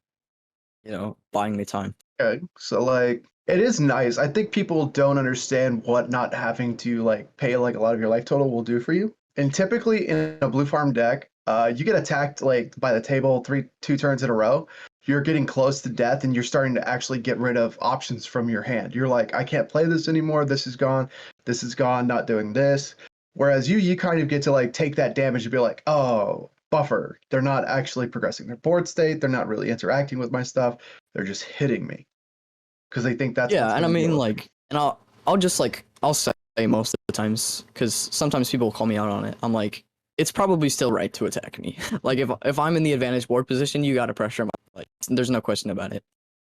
buying me time. Okay, so like it is nice. I think people don't understand what not having to like pay like a lot of your life total will do for you. And typically in a blue farm deck, you get attacked like by the table 2 turns in a row. You're getting close to death and you're starting to actually get rid of options from your hand. You're like, I can't play this anymore. This is gone. This is gone. Not doing this. Whereas you kind of get to like take that damage and be like, oh, buffer. They're not actually progressing their board state. They're not really interacting with my stuff. They're just hitting me because they think that's Yeah, what's and I going to mean deal with like, and I'll say most of the times because sometimes people call me out on it. I'm like, it's probably still right to attack me. Like if I'm in the advantage board position, you got to pressure my like. There's no question about it.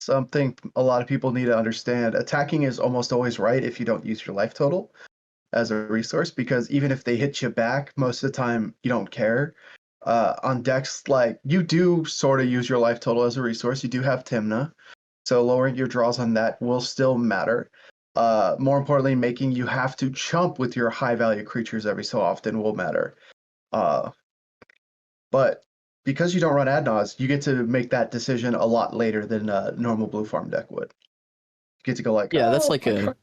something a lot of people need to understand. Attacking is almost always right if you don't use your life total as a resource, because even if they hit you back, most of the time you don't care. On decks, like you do sort of use your life total as a resource. You do have Tymna, so lowering your draws on that will still matter. More importantly, making you have to chump with your high value creatures every so often will matter. Uh, but because you don't run Adnos, you get to make that decision a lot later than a normal blue farm deck would. You get to go like, Yeah, that's oh, like a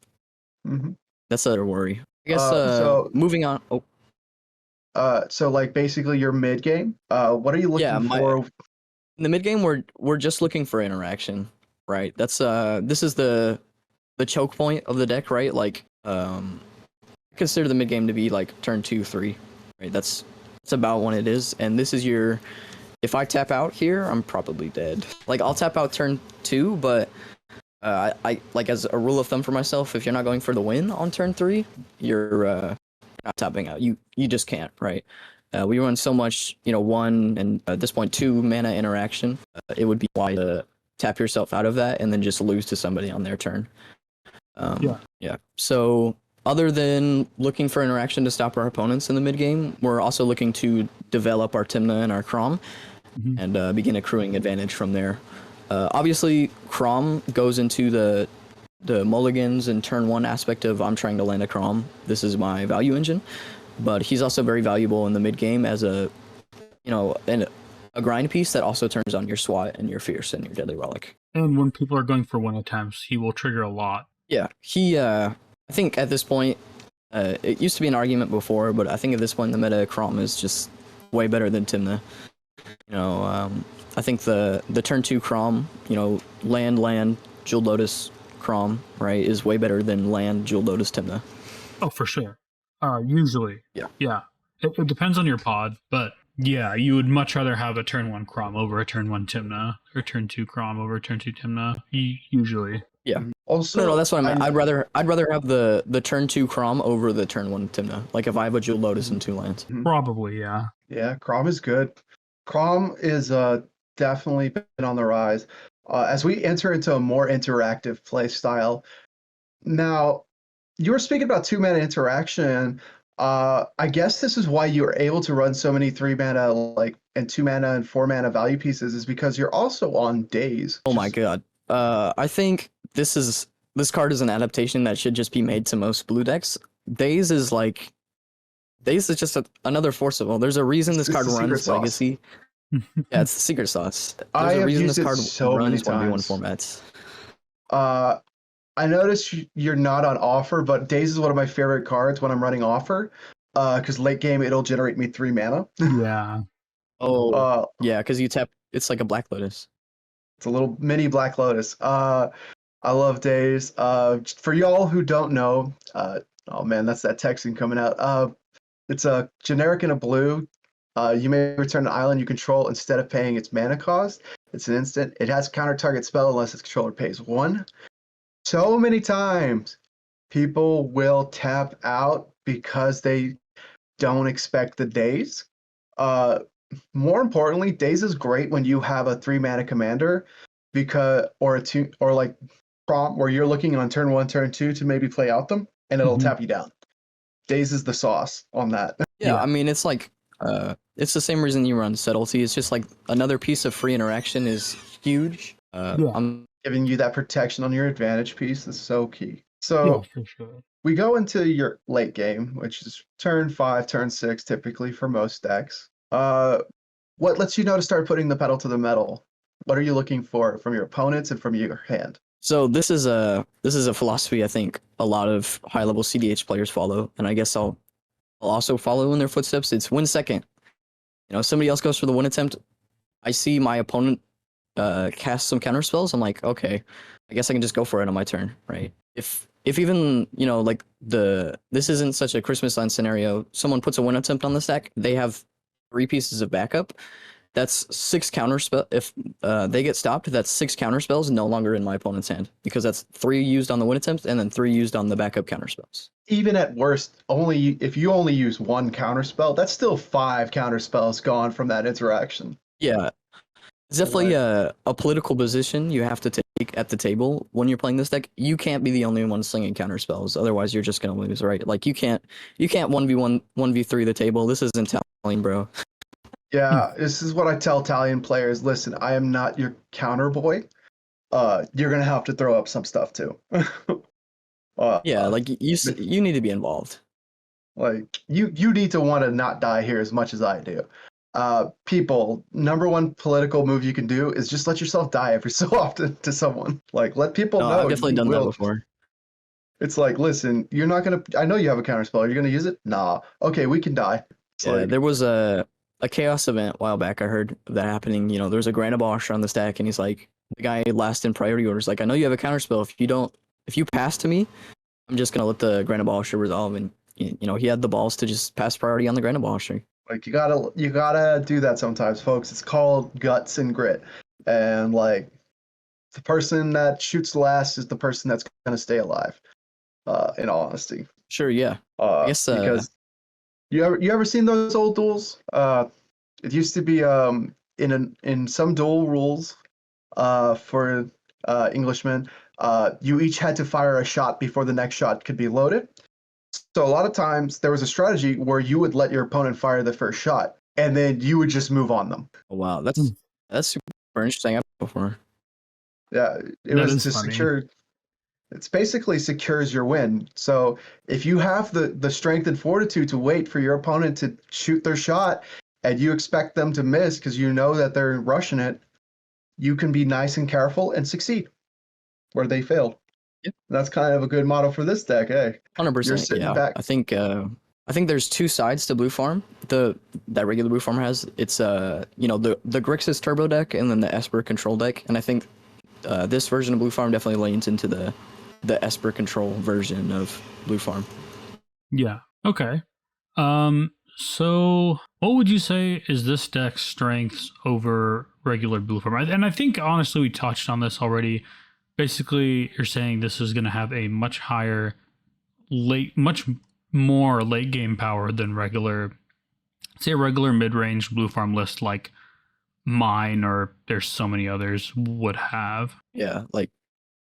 Mhm. that's a worry. I guess. So Moving on. Oh, so like basically your mid game. What are you yeah, looking for? in the mid game we're just looking for interaction, right? That's this is the choke point of the deck, right? Like consider the mid game to be like turn 2, 3, right? That's about when it is, and this is your. If I tap out here, I'm probably dead. Like I'll tap out turn 2, but I like as a rule of thumb for myself, if you're not going for the win on turn 3, you're not tapping out. You just can't, right? We run so much, 1 and at this point 2 mana interaction. It would be wise to tap yourself out of that and then just lose to somebody on their turn. Yeah. So other than looking for interaction to stop our opponents in the mid game, we're also looking to develop our Tymna and our Crom and begin accruing advantage from there. Obviously, Crom goes into the mulligans and turn 1 aspect of I'm trying to land a Crom. This is my value engine, but he's also very valuable in the mid game as a grind piece that also turns on your SWAT and your Fierce and your Deadly Relic. And when people are going for 1 attempts, he will trigger a lot. Yeah, he. I think at this point, it used to be an argument before, but I think at this point the meta Crom is just way better than Tymna. I think the turn 2 Crom, land, Jeweled Lotus Crom, right, is way better than land, Jeweled Lotus Tymna. Oh, for sure. Usually. Yeah. It depends on your pod, but yeah, you would much rather have a turn 1 Crom over a turn 1 Tymna, or turn 2 Crom over turn 2 Tymna, usually. Yeah. Also, No, that's what I meant. I'd rather have the turn 2 Crom over the turn 1 Tymna. Like if I have a Jeweled Lotus and 2 lands. Probably, yeah. Yeah, Crom is good. Crom is definitely been on the rise as we enter into a more interactive play style. Now, you were speaking about 2 mana interaction. I guess this is why you're able to run so many 3 mana and 2 mana and 4 mana value pieces, is because you're also on days. Oh my god. I think this card is an adaptation that should just be made to most blue decks. Daze is just another forcible. There's a reason this It's card the secret runs sauce. Legacy. Yeah, it's the secret sauce. I There's a have reason used this it card so many runs 1v1 times. formats. I noticed you're not on offer, but Daze is one of my favorite cards when I'm running offer. Because late game it'll generate me 3 mana. Yeah. Oh, yeah, because you tap. It's like a Black Lotus. It's a little mini Black Lotus. I love Daze. For y'all who don't know, oh man, that's that texting coming out. It's a generic in a blue. You may return an island you control instead of paying its mana cost. It's an instant. It has counter target spell unless its controller pays 1. So many times people will tap out because they don't expect the Daze. More importantly, Daze is great when you have a 3 mana commander or like prompt where you're looking on turn 1, turn 2 to maybe play out them and it'll tap you down. Daze is the sauce on that. Yeah, I mean it's like it's the same reason you run subtlety. It's just like another piece of free interaction is huge. I'm Giving you that protection on your advantage piece is so key. So for sure. we go into your late game, which is turn 5, turn 6 typically for most decks. What lets you know to start putting the pedal to the metal? What are you looking for from your opponents and from your hand? So this is a philosophy I think a lot of high level CDH players follow, and I guess I'll also follow in their footsteps. It's win second. You know, somebody else goes for the win attempt. I see my opponent cast some counter spells. I'm like, okay, I guess I can just go for it on my turn, right? If even, you know, like this isn't such a Christmas line scenario, someone puts a win attempt on the stack, they have 3 pieces of backup. That's 6 counter spell. If they get stopped, that's 6 counter spells no longer in my opponent's hand because that's 3 used on the win attempt and then 3 used on the backup counter spells. Even at worst, if you only use 1 counter spell, that's still 5 counter spells gone from that interaction. Yeah, it's definitely a political position you have to take at the table when you're playing this deck. You can't be the only one slinging counter spells, otherwise you're just gonna lose, right? Like you can't 1v1 1v3 the table. This isn't Italian, bro. Yeah, this is what I tell Italian players. Listen, I am not your counter boy. You're gonna have to throw up some stuff too. Yeah, like you need to be involved. Like you need to want to not die here as much as I do. People, number one political move you can do is just let yourself die every so often to someone. Like let people know. I've definitely done that before. It's like, listen, you're not gonna. I know you have a counter spell. You're gonna use it? Nah. Okay, we can die. It's Yeah, there was a chaos event a while back. I heard of that happening. You know, there was a Grand Abosh on the stack, and he's like, the guy last in priority orders, like, I know you have a counter spell. If you pass to me, I'm just gonna let the Grand Abosh resolve. And you know, he had the balls to just pass priority on the Grand Abosh. Like you gotta do that sometimes, folks. It's called guts and grit, and like the person that shoots last is the person that's gonna stay alive. In all honesty. Sure, yeah. I guess because you ever seen those old duels? It used to be in some duel rules for Englishmen, you each had to fire a shot before the next shot could be loaded. So a lot of times there was a strategy where you would let your opponent fire the first shot, and then you would just move on them. Oh, wow, that's super interesting. I've before. Yeah, it was to secure. It's basically secures your win. So if you have the strength and fortitude to wait for your opponent to shoot their shot, and you expect them to miss because you know that they're rushing it, you can be nice and careful and succeed where they failed. Yep. That's kind of a good model for this deck, eh? 100%. Yeah, back. I think there's 2 sides to Blue Farm. That regular Blue Farm has. It's you know, the Grixis Turbo deck and then the Esper Control deck, and I think this version of Blue Farm definitely leans into the Esper Control version of Blue Farm. Yeah. Okay. So what would you say is this deck's strengths over regular Blue Farm? And I think honestly we touched on this already. Basically, you're saying this is going to have a much more late game power than regular mid-range Blue Farm list like mine or there's so many others would have. Yeah, like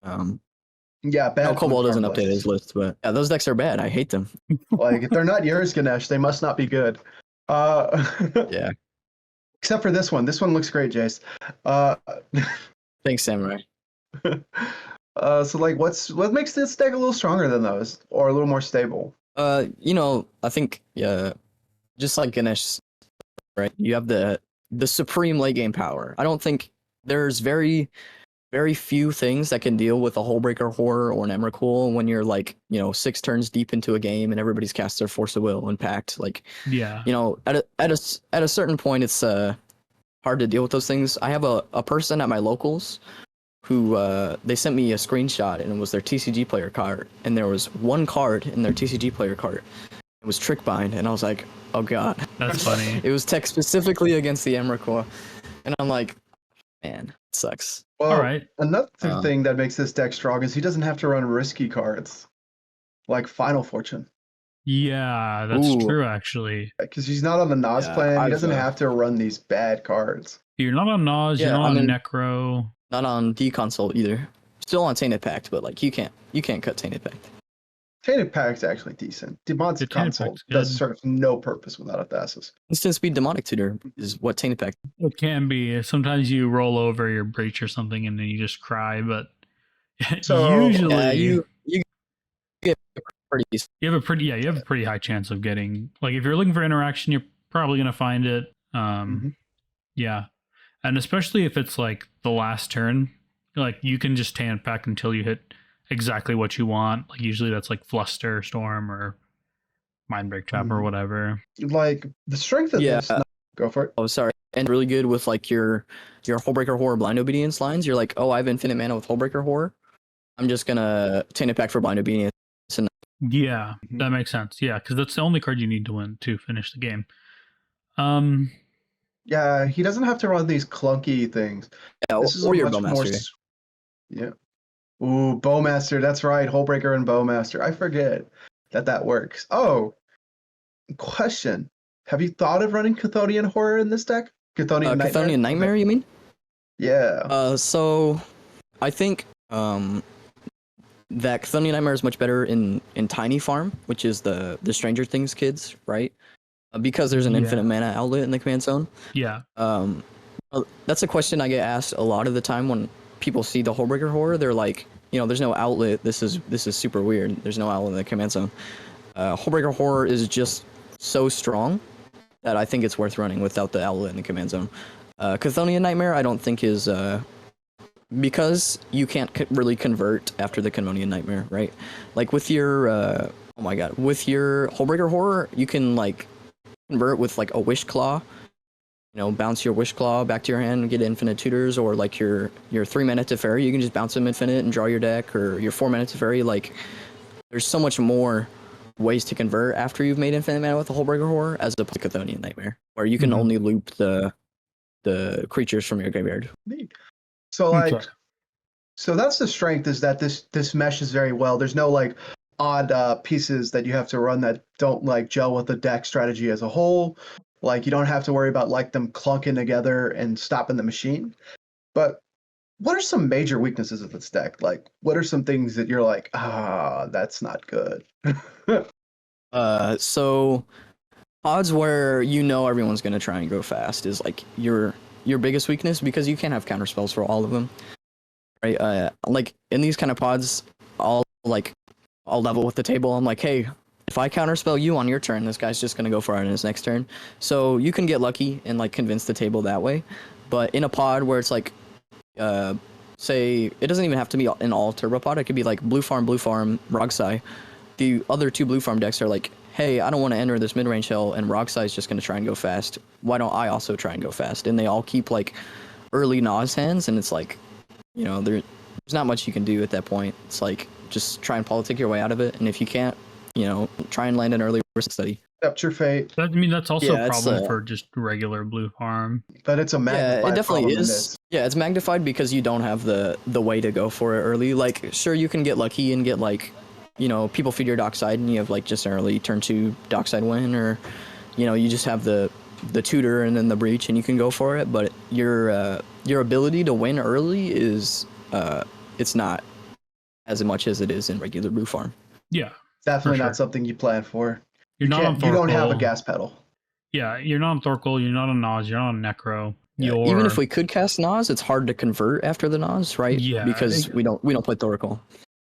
yeah, bad. No, Cobalt doesn't update his list, but yeah, those decks are bad. I hate them. Like if they're not yours, Ganesh, they must not be good. Yeah. Except for this one. This one looks great, Jase. Thanks, Samurai. So like, what makes this deck a little stronger than those, or a little more stable? I think just like Ganesh, right? You have the supreme late game power. I don't think there's very few things that can deal with a Hullbreaker Horror or an Emrakul when you're like, 6 turns deep into a game and everybody's cast their Force of Will and packed. Like, Yeah. At a certain point, it's hard to deal with those things. I have a person at my locals who they sent me a screenshot and it was their TCG player card, and there was one card in their TCG player card. It was Trickbind, and I was like, oh god. That's funny. It was tech specifically against the Emrakul, and I'm like, man, it sucks. Well, All right. another thing that makes this deck strong is he doesn't have to run risky cards, like Final Fortune, Yeah, that's Ooh. true, actually. because he's not on the Nas Yeah, plan. He I've, doesn't have to run these bad cards. You're not on Nas, you're Yeah, not I on mean- Necro. Not on D console either. Still on Tainted Pact, but like you can't cut Tainted Pact. Tainted Pact's actually decent. Demon's The Tainted console Pact's does good. serve no purpose without a Thassus. Instant speed demonic tutor is what Tainted Pact. It can be. Sometimes you roll over your breach or something and then you just cry, but So- usually Yeah, you get pretty. you have a pretty high chance of getting, like, if you're looking for interaction, you're probably gonna find it. Mhm. Yeah. And especially if it's like the last turn, like you can just tan pack until you hit exactly what you want. Like usually that's like Fluster Storm or Mindbreak Trap or Mhm. whatever. Like the strength of Yeah. this. No, go for it. Oh, sorry. And really good with like your Hullbreaker Horror Blind Obedience lines. You're like, oh, I have infinite mana with Hullbreaker Horror. I'm just gonna Tainted Pact for Blind Obedience. Yeah, Mhm. that makes sense. Yeah, because that's the only card you need to win to finish the game. Yeah, he doesn't have to run these clunky things. Yeah, This is or a your much more. Bowmaster. Yeah. Ooh, Bowmaster. That's right. Hullbreaker and Bowmaster. I forget that works. Oh, question. Have you thought of running Chthonian Horror in this deck? Chthonian Nightmare? Chthonian Nightmare, Okay. you mean? Yeah. So I think that Chthonian Nightmare is much better in Tiny Farm, which is the Stranger Things kids, right? Because there's an Yeah. infinite mana outlet in the command zone. Yeah. That's a question I get asked a lot of the time when people see the Hullbreaker Horror. They're like, there's no outlet. This is super weird. There's no outlet in the command zone. Hullbreaker Horror is just so strong that I think it's worth running without the outlet in the command zone. Chthonian Nightmare, I don't think is because you can't really convert after the Chthonian Nightmare, right? Like with your with your Hullbreaker Horror, you can like convert with like a Wish Claw. Bounce your Wish Claw back to your hand and get infinite tutors, or like your 3-mana Teferi, you can just bounce them infinite and draw your deck, or your 4-mana Teferi. Like, there's so much more ways to convert after you've made infinite mana with the Hullbreaker Horror as opposed to Chthonian Nightmare, where you can Mhm. only loop the creatures from your graveyard. Neat. So like, Okay. so that's the strength, is that this meshes very well. There's no like odd pieces that you have to run that don't like gel with the deck strategy as a whole. Like you don't have to worry about like them clunking together and stopping the machine. But what are some major weaknesses of this deck? Like, what are some things that you're like, that's not good? So odds where everyone's gonna try and go fast is like your biggest weakness, because you can't have counter spells for all of them, right? Like in these kind of pods, I'll level with the table. I'm like, hey, if I counterspell you on your turn, this guy's just gonna go for it in his next turn. So you can get lucky and like convince the table that way. But in a pod where it's like, say it doesn't even have to be an all turbo pod. It could be like blue farm, Rogsai. The other 2 blue farm decks are like, hey, I don't want to enter this mid-range hill, and Rogsai is just gonna try and go fast. Why don't I also try and go fast? And they all keep like early Nas hands, and it's like, there's not much you can do at that point. It's like just try and politic your way out of it, and if you can't, try and land an early risk study. Accept your fate. That's also Yeah, a it's, problem for just regular blue farm. But it's a magnified Yeah, it definitely problem in is. this. Yeah, it's magnified because you don't have the way to go for it early. Like, sure, you can get lucky and get like, people feed your dockside and you have like just an early turn 2 dockside win, or, you just have the tutor and then the breach and you can go for it. But your ability to win early is it's not as much as it is in regular blue farm. Yeah. Definitely For not sure. something you plan for. You're not on You don't have a Thorkel. gas pedal. Yeah, you're not on Thorkel, you're not on Nas, you're not on Necro. Even if we could cast Nas, it's hard to convert after the Nas, right? Yeah, because we don't play Thoracle.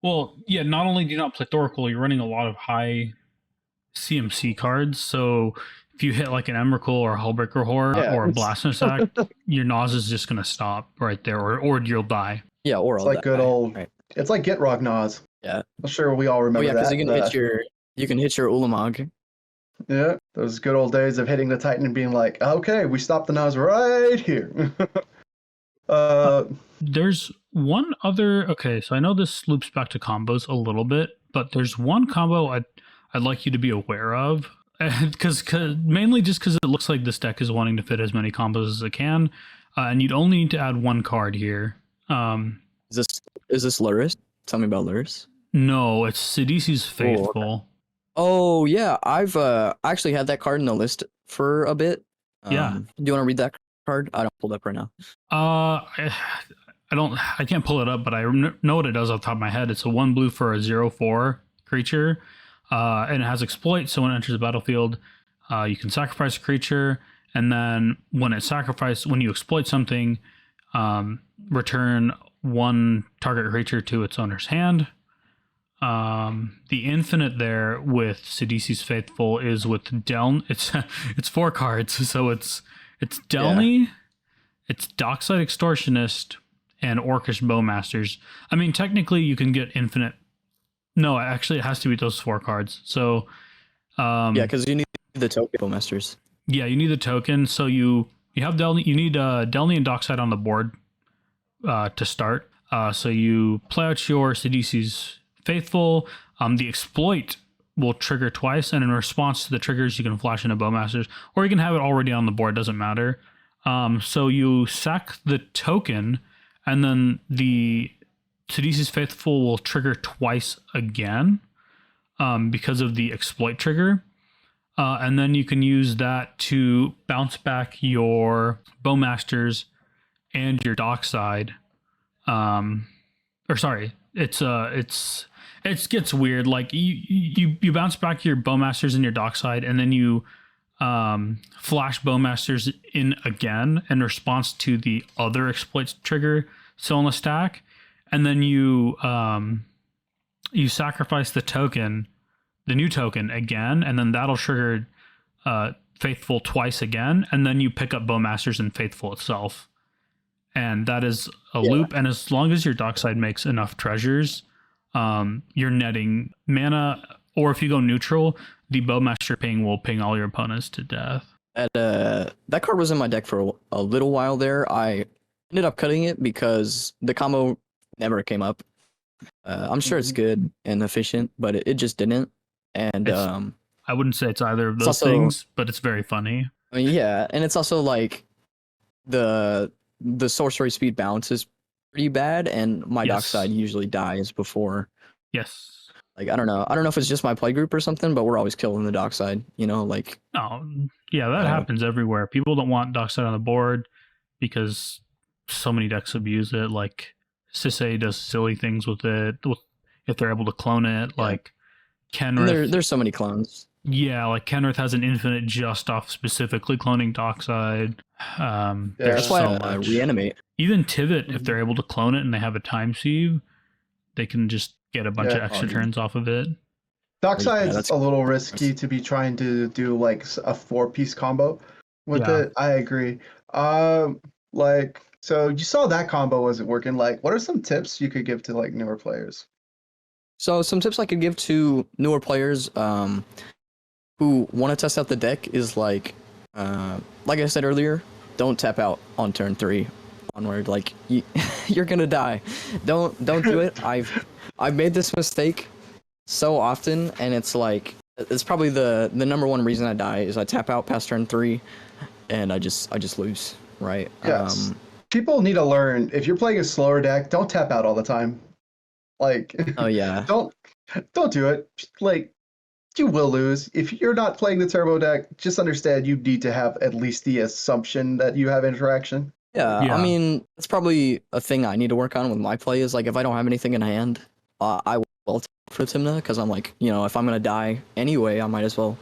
Well, yeah, not only do you not play Thoracle, you're running a lot of high CMC cards, so if you hit like an Emrakul or a Hullbreaker Horror or a Blasphemous Act, your Nas is just gonna stop right there, or you'll die. Yeah, or it's like good old. Right. It's like Gitrog Nas. Yeah, I'm sure we all remember that. because you can hit your Ulamog. Yeah, those good old days of hitting the Titan and being like, okay, we stopped the Nas right here. There's one other. Okay, so I know this loops back to combos a little bit, but there's one combo I'd like you to be aware of, mainly just because it looks like this deck is wanting to fit as many combos as it can, and you'd only need to add one card here. Is this Luris? Tell me about Luris. No, it's cEDH's Faithful. Oh yeah, I've actually had that card in the list for a bit. Yeah. Do you want to read that card? I don't pull it up right now. I can't pull it up, but I know what it does off the top of my head. It's a 1 blue for a 0/4 creature, and it has exploit. So when it enters the battlefield, you can sacrifice a creature, and then when you exploit something, return 1 target creature to its owner's hand. The infinite there with cEDH's Faithful is with it's 4 cards, so it's Delny, it's Dockside Extortionist, and Orcish Bowmasters. I mean, technically you can get infinite. No, actually it has to be those 4 cards. So because you need the token Bowmasters. Yeah, you need the token. So you have Delny. You need Delny and Dockside on the board to start. So you play out your cEDH's Faithful. The exploit will trigger twice, and in response to the triggers, you can flash into Bowmasters, or you can have it already on the board. Doesn't matter. So you sack the token, and then the cEDH's Faithful will trigger twice again because of the exploit trigger. And then you can use that to bounce back your Bowmasters and your Dockside. It gets weird. Like you bounce back your Bowmasters and your Dockside, and then you flash Bowmasters in again in response to the other exploits trigger still on the stack, and then you sacrifice the new token again, and then that'll trigger Faithful twice again, and then you pick up Bowmasters and Faithful itself, and that is a loop. And as long as your Dockside makes enough treasures, you're netting mana, or if you go neutral, the Bowmaster ping will ping all your opponents to death. That card was in my deck for a little while there. I ended up cutting it because the combo never came up. I'm sure it's good and efficient, but it just didn't. And I wouldn't say it's either of those things, but it's very funny. I mean, yeah, and it's also like the sorcery speed bounce is pretty bad, and my Dockside usually dies before. Yes. Like I don't know if it's just my play group or something, but we're always killing the Dockside. Like. Oh, yeah, that happens everywhere. People don't want Dockside on the board because so many decks abuse it. Like Jase does silly things with it if they're able to clone it. Yeah. Like Kenrith. There's so many clones. Yeah, like Kenrith has an infinite just off specifically cloning Dockside. There's so much. Reanimate. Even Tivit, if they're able to clone it and they have a time sieve, they can just get a bunch of extra turns off of it. Dockside's a little risky to be trying to do like a 4-piece combo with it. I agree. So you saw that combo wasn't working. Like, what are some tips you could give to like newer players? So some tips I could give to newer players who want to test out the deck is like I said earlier, don't tap out on turn 3 onward. Like you're gonna die. Don't do it. I've made this mistake so often, and it's like it's probably the number one reason I die is I tap out past turn 3, and I just lose. Right. Yes. People need to learn, if you're playing a slower deck, don't tap out all the time. Like, oh yeah, don't do it. Like, you will lose. If you're not playing the turbo deck, just understand you need to have at least the assumption that you have interaction. Yeah, I mean, that's probably a thing I need to work on with my play is like if I don't have anything in hand, I will tap for Tymna because I'm like, if I'm gonna die anyway, I might as well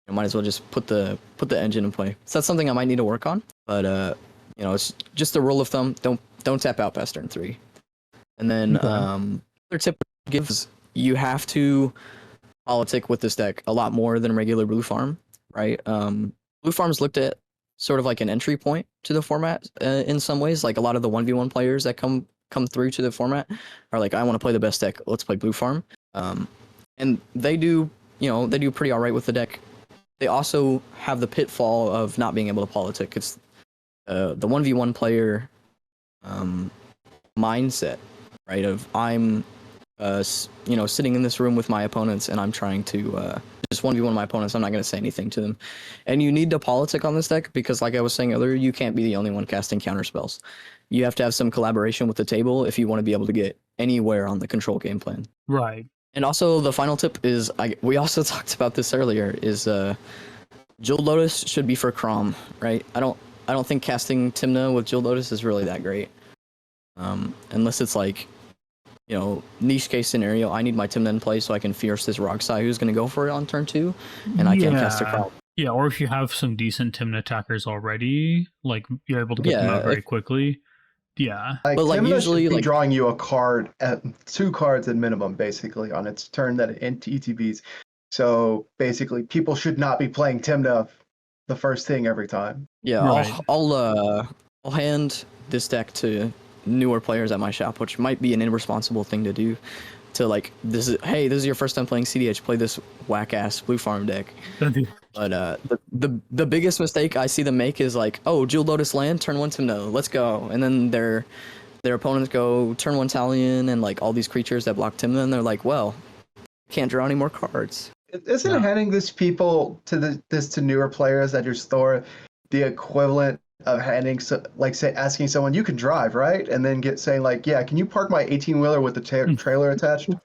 just put the engine in play. So that's something I might need to work on. But You know, it's just a rule of thumb. Don't tap out past turn 3. And then other tip gives you have to politic with this deck a lot more than regular blue farm, right? Blue farm's looked at sort of like an entry point to the format in some ways. Like a lot of the 1v1 players that come through to the format are like, I want to play the best deck. Let's play blue farm. And they do, you know, they do pretty all right with the deck. They also have the pitfall of not being able to politic. It's the 1v1 player mindset, right? Of I'm, you know, sitting in this room with my opponents and I'm trying to just 1v1 my opponents. I'm not going to say anything to them. And you need to politic on this deck because, like I was saying earlier, you can't be the only one casting counter spells. You have to have some collaboration with the table if you want to be able to get anywhere on the control game plan. Right. And also the final tip is, we also talked about this earlier, is Jeweled Lotus should be for Crom, right? I don't think casting Tymna with Jeweled Lotus is really that great. Unless it's like, you know, niche case scenario, I need my Tymna in play so I can fierce this Rogsai who's going to go for it on turn 2, and I can't cast a Crom. Yeah, or if you have some decent Tymna attackers already, like you're able to get them out very quickly. Yeah. Like, but like Tymna usually should be like drawing you a card at 2 cards at minimum, basically, on its turn that it ETBs. So basically, people should not be playing Tymna the first thing every time. Yeah, right. I'll hand this deck to newer players at my shop, which might be an irresponsible thing to do. To like, this is your first time playing CEDH, play this whack ass blue farm deck. But the biggest mistake I see them make is like, oh, Jeweled Lotus land, turn 1 Tymna, let's go. And then their opponents go turn 1 Talion and like all these creatures that block Tymna, and they're like, well, can't draw any more cards. Isn't handing this to newer players at your store the equivalent of handing, like, say, asking someone, you can drive, right? And then saying like, yeah, can you park my 18-wheeler with the trailer attached? You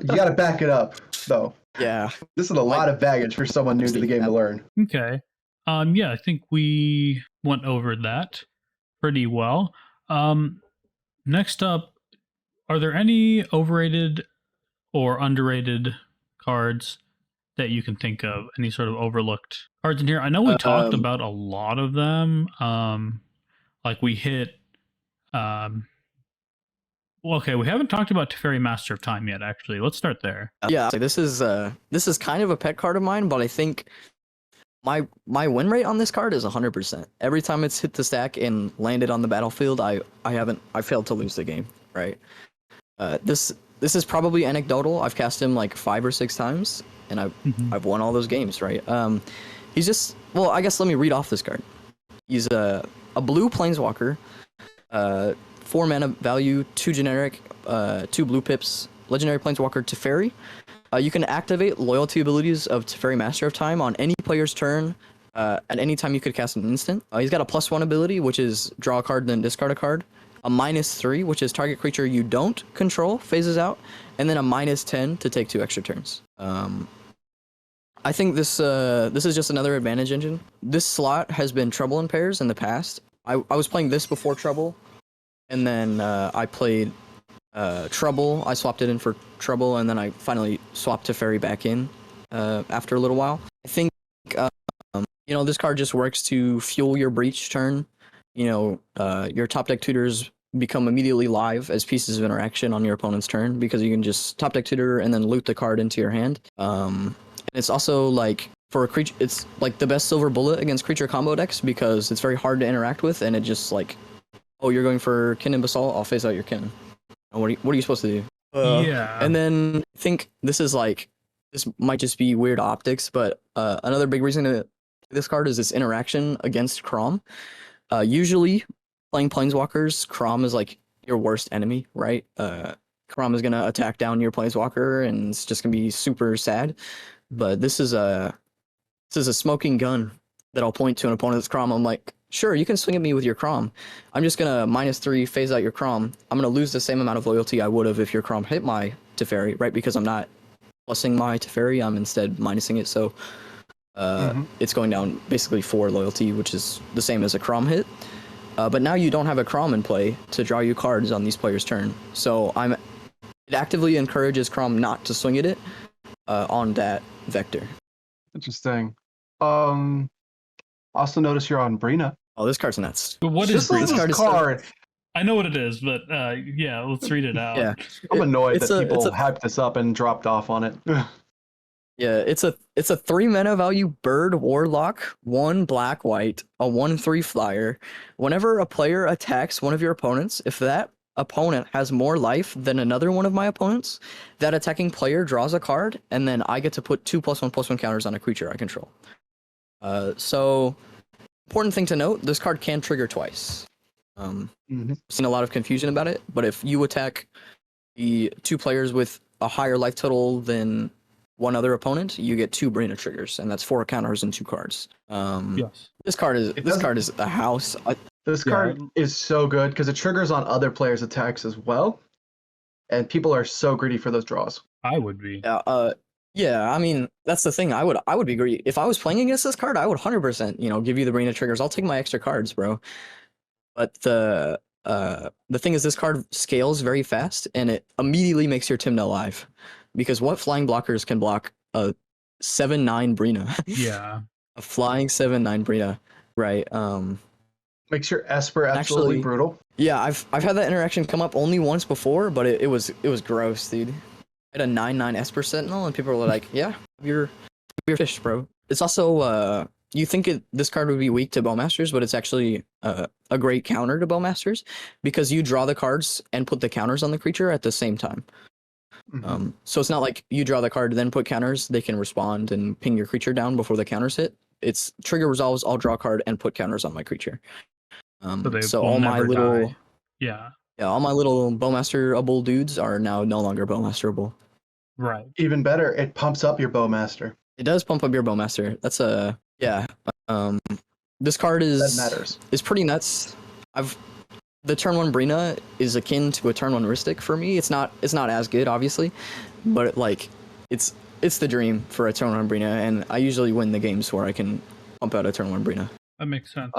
got to back it up, though. Yeah. This is a lot of baggage for someone new to the game to learn. Okay. Yeah, I think we went over that pretty well. Next up, are there any overrated or underrated cards that you can think of? Any sort of overlooked cards in here? I know we talked about a lot of them. Like we hit well, okay, we haven't talked about Teferi Master of Time yet, actually. Let's start there. Yeah, this is kind of a pet card of mine, but I think my win rate on this card is 100%. Every time it's hit the stack and landed on the battlefield, I failed to lose the game, right? This is probably anecdotal. I've cast him like 5 or 6 times, and I've won all those games, right? He's just, well, I guess let me read off this card. He's a blue planeswalker, 4 mana value, 2 generic, 2 blue pips, legendary planeswalker Teferi. You can activate loyalty abilities of Teferi Master of Time on any player's turn. At any time you could cast an instant. He's got a +1 ability, which is draw a card, then discard a card. A -3, which is target creature you don't control phases out, and then a -10 to take 2 extra turns. I think this is just another advantage engine. This slot has been Trouble in pairs in the past. I was playing this before Trouble, and then I played Trouble. I swapped it in for Trouble, and then I finally swapped Teferi back in after a little while. I think you know, this card just works to fuel your breach turn. You know, your top deck tutors become immediately live as pieces of interaction on your opponent's turn because you can just top deck tutor and then loot the card into your hand. And it's also like for a creature, it's like the best silver bullet against creature combo decks because it's very hard to interact with, and it just like, oh, you're going for Kin and Basalt, I'll phase out your Kin. What are you supposed to do? Yeah. And then I think this might just be weird optics, but another big reason to this card is its interaction against Crom. Usually, playing Planeswalkers, Crom is like your worst enemy, right? Crom is gonna attack down your Planeswalker, and it's just gonna be super sad. But this is a smoking gun that I'll point to an opponent's Crom. I'm like, sure, you can swing at me with your Crom. I'm just gonna -3 phase out your Crom. I'm gonna lose the same amount of loyalty I would have if your Crom hit my Teferi, right? Because I'm not plussing my Teferi, I'm instead minusing it. So it's going down basically 4 loyalty, which is the same as a Crom hit. But now you don't have a Crom in play to draw you cards on these players' turn. So it actively encourages Crom not to swing at it on that vector. Interesting. Also notice you're on Brina. Oh, this card's nuts. But what is Just like This Brina? card this is so- card. I know what it is, but yeah, let's read it out. Yeah, I'm annoyed it's that a- people it's a- hyped this up and dropped off on it. Yeah, it's a 3 mana value bird warlock, 1 black white, a 1/3 flyer. Whenever a player attacks one of your opponents, if that opponent has more life than another one of my opponents, that attacking player draws a card, and then I get to put 2+1/+1 counters on a creature I control. So important thing to note: this card can trigger twice. Mhm. Seen a lot of confusion about it, but if you attack the 2 players with a higher life total than one other opponent, you get 2 Brina triggers, and that's 4 counters and 2 cards. Yes. This card is doesn't- a house. This Yeah. card is so good because it triggers on other players' attacks as well, and people are so greedy for those draws. I would be. Yeah, I mean that's the thing. I would be greedy if I was playing against this card. I would 100%, give you the Brina triggers. I'll take my extra cards, bro. But the thing is, this card scales very fast, and it immediately makes your Tymna live, because what flying blockers can block a 7/9 Brina? Yeah. A flying 7/9 Brina, right? Makes your Esper absolutely Actually- brutal. Yeah, I've had that interaction come up only once before, but it was gross, dude. I had a 9/9 Esper Sentinel, and people were like, "Yeah, you're fish, bro." It's also you think this card would be weak to Bowmasters, but it's actually a great counter to Bowmasters, because you draw the cards and put the counters on the creature at the same time. Mhm. So it's not like you draw the card then put counters. They can respond and ping your creature down before the counters hit. It's trigger resolves. I'll draw a card and put counters on my creature. They So will all my never little die. Yeah. all my little Bowmasterable dudes are now no longer Bowmasterable. Right. Even better, it pumps up your Bowmaster. It does pump up your Bowmaster. That's yeah. This card That is matters. pretty nuts. The turn 1 Brina is akin to a turn 1 Rhystic for me. It's not as good, obviously, but it's the dream for a turn 1 Brina, and I usually win the games where I can pump out a turn 1 Brina. That makes sense.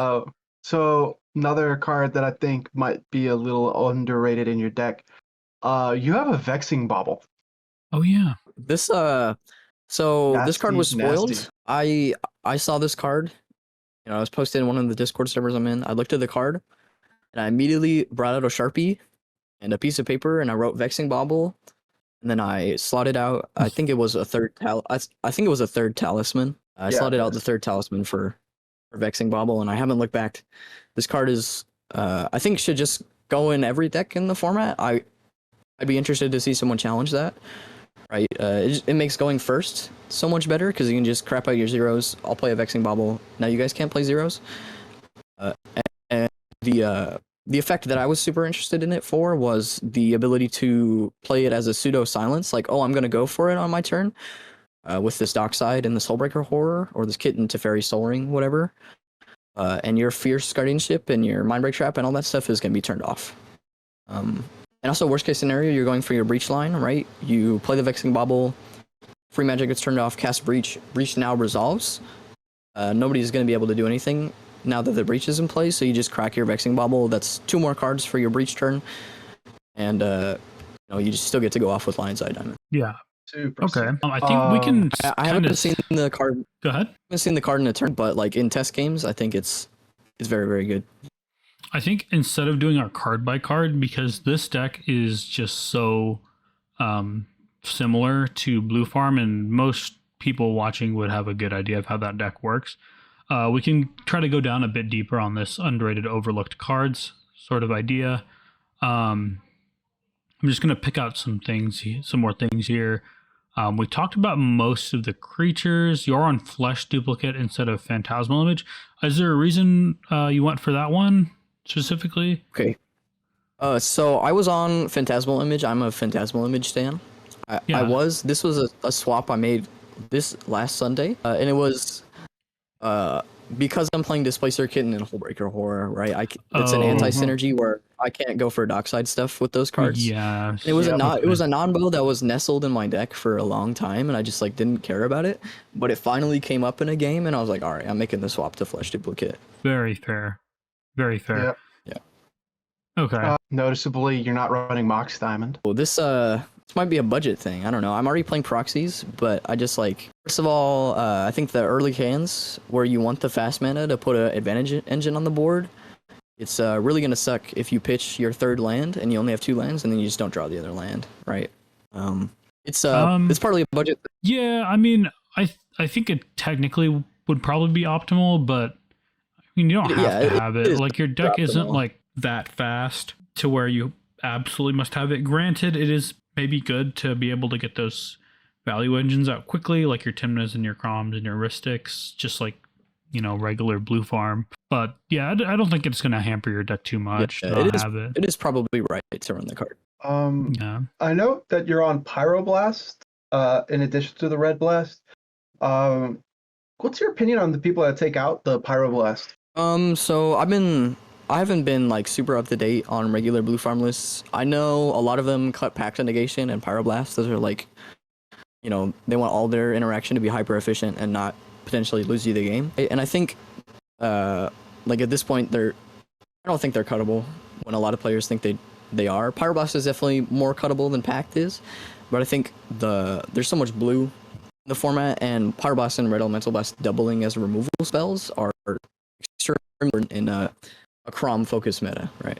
So another card that I think might be a little underrated in your deck. You have a Vexing Bauble. Oh yeah. This this card was Nasty, spoiled. nasty. I saw this card. I was posted in one of the Discord servers I'm in. I looked at the card, and I immediately brought out a Sharpie and a piece of paper, and I wrote Vexing Bauble, and then I slotted out. I think it was a third I think it was a third talisman. I Yeah, slotted it out the was. third talisman for Vexing Bauble, and I haven't looked back. This card is I think should just go in every deck in the format. I'd be interested to see someone challenge that. Right, it makes going first so much better, because you can just crap out your zeros. I'll play a Vexing Bauble. Now you guys can't play zeros. And the effect that I was super interested in it for was the ability to play it as a pseudo silence, like, oh, I'm gonna go for it on my turn, with this Dockside and this Soulbreaker Horror, or this Kitten Teferi Soul Ring, whatever. And your Fierce Guardianship and your Mindbreak Trap and all that stuff is gonna be turned off. And also, worst case scenario, you're going for your Breach line, right? You play the Vexing Bauble, free magic gets turned off, cast Breach, Breach now resolves. Nobody's going to be able to do anything now that the Breach is in play, so you just crack your Vexing Bauble. That's 2 more cards for your Breach turn, and you just still get to go off with Lion's Eye Diamond. Yeah. Super. Okay. sick. I think we can. I haven't seen the card. Go ahead. I haven't seen the card in a turn, but in test games, I think it's very, very good. I think instead of doing our card by card, because this deck is just so similar to Blue Farm, and most people watching would have a good idea of how that deck works, we can try to go down a bit deeper on this underrated, overlooked cards sort of idea. I'm just going to pick out some more things here. We talked about most of the creatures. You're on Flesh Duplicate instead of Phantasmal Image. Is there a reason you went for that one specifically? Okay. So I was on Phantasmal Image. I'm a Phantasmal Image stan. This was a swap I made this last Sunday, and it was because I'm playing Displacer Kitten and Hullbreaker Horror, right? It's an anti-synergy where I can't go for Dockside stuff with those cards. Yeah. It was it was a non-bow that was nestled in my deck for a long time, and I just didn't care about it. But it finally came up in a game, and I was like, all right, I'm making the swap to Flesh Duplicate. Very fair. Very fair. Yep. Yeah. Okay. Noticeably, you're not running Mox Diamond. Well, this this might be a budget thing. I don't know. I'm already playing proxies, but I just like, first of all, I think the early cans where you want the fast mana to put an advantage engine on the board, it's really gonna suck if you pitch your third land and you only have 2 lands and then you just don't draw the other land, right? It's partly a budget. Yeah, I mean, I think it technically would probably be optimal, but I mean, you don't have to have it. Like, your deck isn't like that fast to where you absolutely must have it. Granted, it is maybe good to be able to get those value engines out quickly, like your Tymnas and your Chroms and your Ristics, just like, you know, regular blue farm. But yeah, I don't think it's going to hamper your deck too much to not have it. It is probably right to run the card. Yeah. I know that you're on Pyroblast, in addition to the Red Blast. What's your opinion on the people that take out the Pyroblast? So I haven't been like super up to date on regular blue farm lists. I know a lot of them cut Pact of Negation and Pyroblast. Those are like, you know, they want all their interaction to be hyper efficient and not potentially lose you the game. And I think, like at this point, I don't think they're cuttable when a lot of players think they are. Pyroblast is definitely more cuttable than Pact is, but I think there's so much blue in the format, and Pyroblast and Red Elemental Blast doubling as removal spells are extremely important in a Chrom focused meta, right?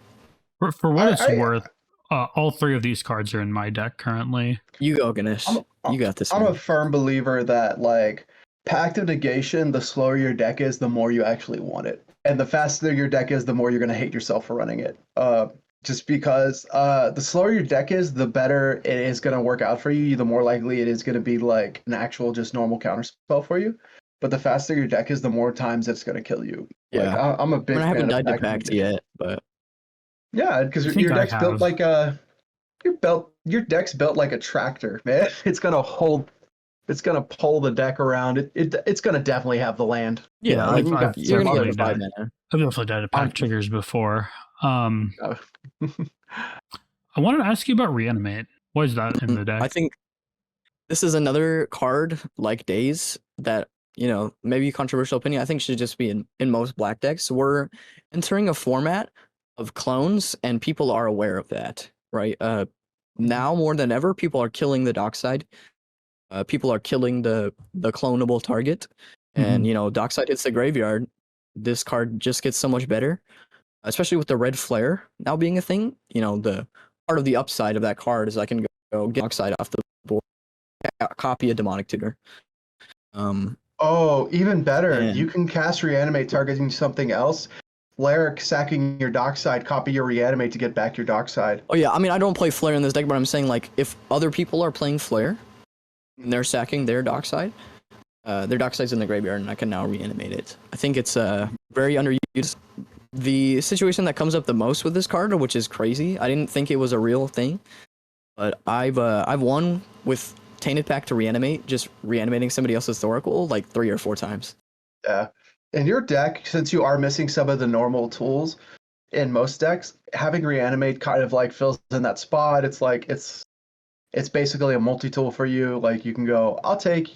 For what it's worth, all 3 of these cards are in my deck currently. You go, Ganesh. You got this. I'm man. a firm believer that like Pact of Negation, the slower your deck is, the more you actually want it, and the faster your deck is, the more you're gonna hate yourself for running it. Just because the slower your deck is, the better it is gonna work out for you. The more likely it is gonna be like an actual just normal counterspell for you. But the faster your deck is, the more times it's gonna kill you. Yeah, like, I'm a big fan I haven't of died to Pact yet, but yeah, because your deck's built like your deck's built like a tractor, man. It's gonna pull the deck around. It's gonna definitely have the land. yeah, like you're gonna get 5 mana. I've definitely died to Pact triggers before. I wanted to ask you about Reanimate. What is that in the deck? I think this is another card like Daze that, you know, maybe controversial opinion, I think should just be in most black decks. We're entering a format of clones, and people are aware of that, right? Now more than ever, people are killing the Dockside. People are killing the clonable target, and you know, Dockside hits the graveyard. This card just gets so much better, especially with the red flare now being a thing. You know, the part of the upside of that card is I can go get Dockside off the board, copy a Demonic Tutor. Oh, even better. And You can cast Reanimate targeting something else. Flare sacking your Dockside, copy your Reanimate to get back your Dockside. oh yeah, I mean, I don't play Flare in this deck, but I'm saying, like, if other people are playing Flare and they're sacking their Dockside in the graveyard, and I can now reanimate it. I think it's very underused. The situation that comes up the most with this card, which is crazy, I didn't think it was a real thing, but I've won with Tainted Pact to reanimate, just reanimating somebody else's Thoracle like 3 or 4 times. Yeah. In your deck, since you are missing some of the normal tools in most decks, having Reanimate kind of like fills in that spot. It's like it's basically a multi-tool for you. Like you can go, I'll take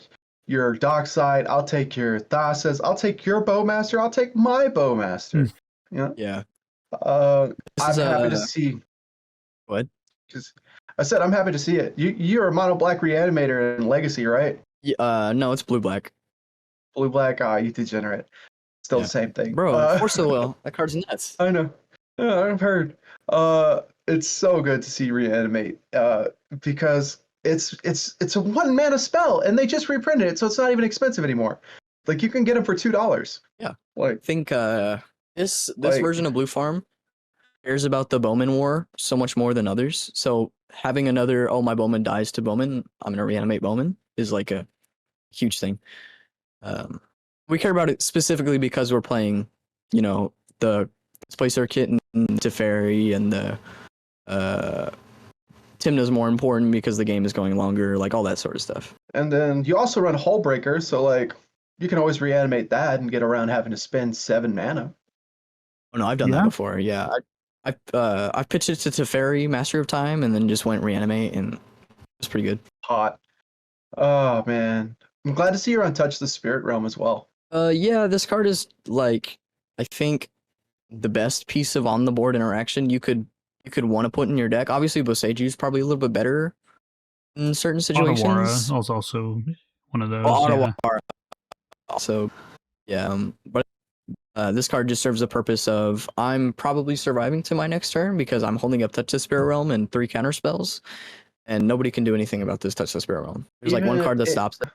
your Dockside, I'll take your Thassa's, I'll take your Bowmaster, I'll take my Bowmaster. Yeah. I'm happy to see. What? I said I'm happy to see it. You're a mono black reanimator in Legacy, right? Yeah, no, it's blue black. Blue black, you degenerate. Still the same thing. Bro, Force of Will. That card's nuts. I know. Yeah, I've heard. It's so good to see Reanimate. Because it's a 1 mana spell, and they just reprinted it, so it's not even expensive anymore. Like you can get them for $2. Yeah. Like I think this version of Blue Farm cares about the Bowman War so much more than others. So having another, my Bowman dies to Bowman, I'm gonna reanimate Bowman, is like a huge thing. We care about it specifically because we're playing, you know, the Display Circuit and Teferi, and the Tymna's more important because the game is going longer, like all that sort of stuff. And then you also run Hullbreaker, so like you can always reanimate that and get around having to spend 7 mana. Oh no, I've done that before. Yeah, I've pitched it to Teferi, Master of Time, and then just went reanimate, and it's pretty good. Hot. Oh man, I'm glad to see you're on Touch the Spirit Realm as well. Yeah, this card is like, I think, the best piece of on the board interaction you could want to put in your deck. Obviously, Boseiju is probably a little bit better in certain situations. Otawara was also one of those. Well, Yeah. Ottawa also, yeah. But this card just serves the purpose of I'm probably surviving to my next turn because I'm holding up Touch the Spirit Realm and 3 counter spells, and nobody can do anything about this Touch the Spirit Realm. There's like one card that stops it.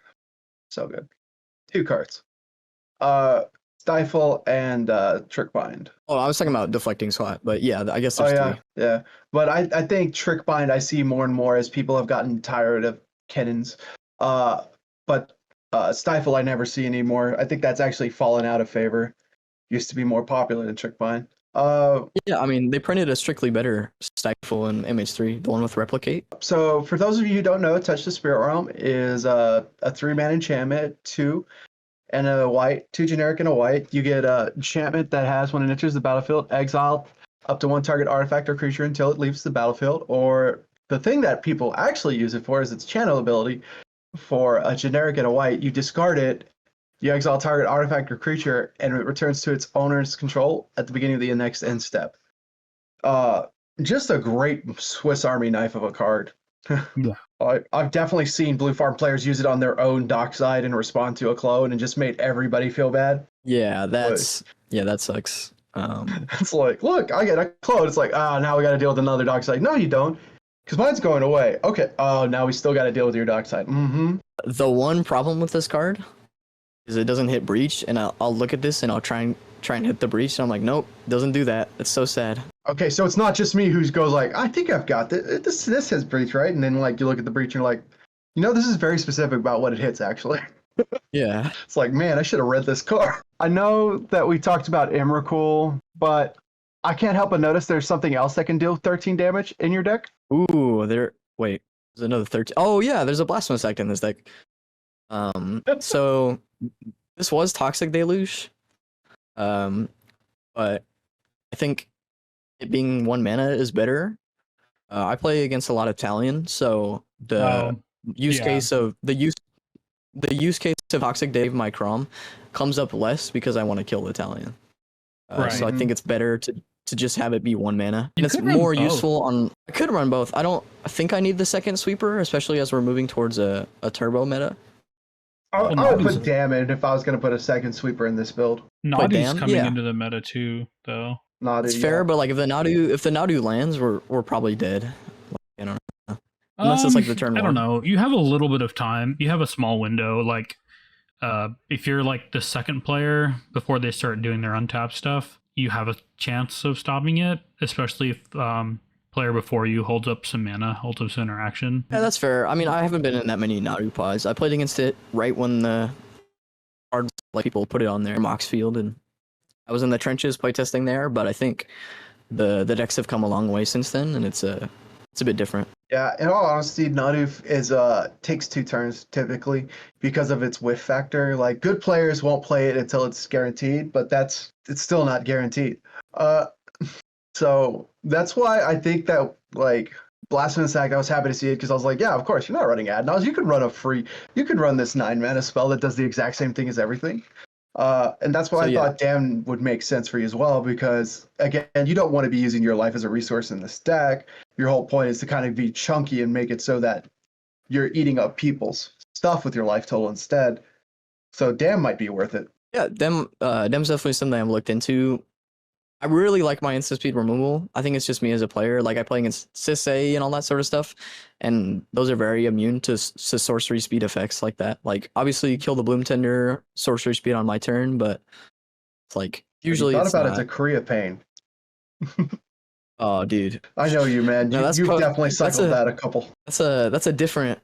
So good. 2 cards. Stifle and Trick Bind. Oh, I was talking about deflecting slot, but yeah, I guess there's 3. Yeah. But I think Trick Bind I see more and more as people have gotten tired of cannons. But Stifle I never see anymore. I think that's actually fallen out of favor. Used to be more popular than Trick Bind. Yeah, I mean, they printed a strictly better Stifle in MH3, the one with Replicate. So for those of you who don't know, Touch the Spirit Realm is a 3-mana enchantment, 2 and a white, 2 generic and a white. You get a enchantment that has, when it enters the battlefield, exile up to 1 target artifact or creature until it leaves the battlefield. Or the thing that people actually use it for is its channel ability. For a generic and a white, you discard it, you exile target artifact or creature, and it returns to its owner's control at the beginning of the next end step. Just a great Swiss Army knife of a card. Yeah. I've definitely seen Blue Farm players use it on their own dockside and respond to a clone and just made everybody feel bad. Yeah, that sucks. It's like, look, I get a clone. It's like, now we got to deal with another dockside. No, you don't, because mine's going away. Okay. Oh, now we still got to deal with your dockside. Mm-hmm. The one problem with this card is it doesn't hit breach, and I'll look at this and I'll try and hit the breach, and I'm like, nope, doesn't do that. It's so sad. Okay, so it's not just me who goes like, I think I've got this. This has breach, right? And then like you look at the breach, and you're like, this is very specific about what it hits actually. Yeah. It's like, man, I should have read this card. I know that we talked about Emrakul, but I can't help but notice there's something else that can deal 13 damage in your deck. Ooh, wait, there's another 13. Oh yeah, there's a Blasphemous Act in this deck. So this was Toxic Deluge. But I think it being 1 mana is better. I play against a lot of Talion, so the use case of Toxic Dave my Crom comes up less because I want to kill the Talion. Right. So I think it's better to just have it be 1 mana. And it's more useful on. I could run both. I think I need the second sweeper, especially as we're moving towards a turbo meta. I would put Dam in if I was going to put a second sweeper in this build. Nadu's coming into the meta too, though. It's fair, but like if the Nadu lands, we're probably dead. I don't know. Unless it's like the turn 1. I don't know. You have a little bit of time. You have a small window. Like, if you're like the second player before they start doing their untap stuff, you have a chance of stopping it, especially if player before you holds up some mana, holds up some interaction. Yeah, that's fair. I mean, I haven't been in that many Nadu pods. I played against it right when the cards, like people put it on their Mox Field, and I was in the trenches playtesting there. But I think the decks have come a long way since then, and it's a bit different. Yeah, in all honesty, Nadu is takes 2 turns typically because of its whiff factor. Like, good players won't play it until it's guaranteed, but it's still not guaranteed. So that's why I think that, like, Blasphemous Act, I was happy to see it because I was like, yeah, of course, you're not running Adnals. You could run this 9-mana spell that does the exact same thing as everything. And that's why I thought Dam would make sense for you as well, because, again, you don't want to be using your life as a resource in this deck. Your whole point is to kind of be chunky and make it so that you're eating up people's stuff with your life total instead. So Dam might be worth it. Yeah, Dam's definitely something I've looked into. I really like my instant speed removal. I think it's just me as a player. Like, I play against Sisay and all that sort of stuff, and those are very immune to sorcery speed effects like that. Like, obviously, kill the Bloom Tender, sorcery speed on my turn, but it's like usually it's not. It's a Korea pain. Oh, dude. I know you, man. You've definitely cycled that a couple. That's a different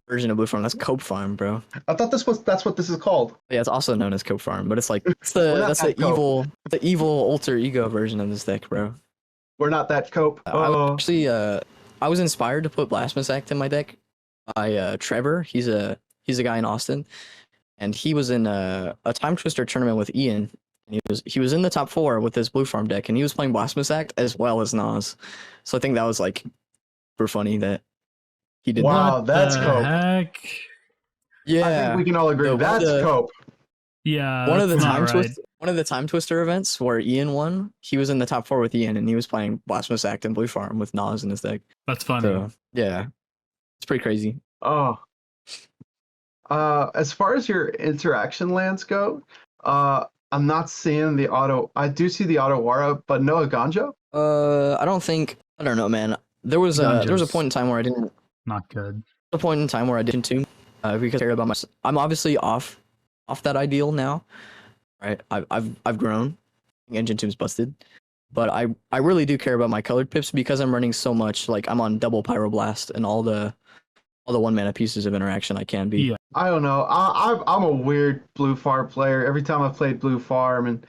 version of Blue Farm. That's Cope Farm, bro. I thought that's what this is called. Yeah, it's also known as Cope Farm, but it's like that's the evil alter ego version of this deck, bro. We're not that Cope. I was inspired to put Blasphemous Act in my deck by Trevor. He's a guy in Austin, and he was in a Time Twister tournament with Ian. And he was in the top 4 with his Blue Farm deck, and he was playing Blasphemous Act as well as Nas. So I think that was like super funny that he did. Wow, that's Cope. Heck? Yeah, I think we can all agree that's Cope. Yeah, one of the Time Twister events where Ian won, he was in the top 4 with Ian, and he was playing Blasphemous Act and Blue Farm with Nas in his deck. That's funny. So, yeah. It's pretty crazy. Oh, as far as your interaction lands go, I'm not seeing the auto. I do see the auto Wara, but no Ganjo. I don't know, man. There was a point in time where I didn't. Not good. A point in time where I didn't too, because I care about my. I'm obviously off that ideal now, right? I've grown. Engine Tomb's busted, but I really do care about my colored pips because I'm running so much. Like I'm on double Pyroblast and all the 1-mana pieces of interaction I can be. Yeah. I don't know. I'm a weird blue farm player. Every time I've played blue farm, and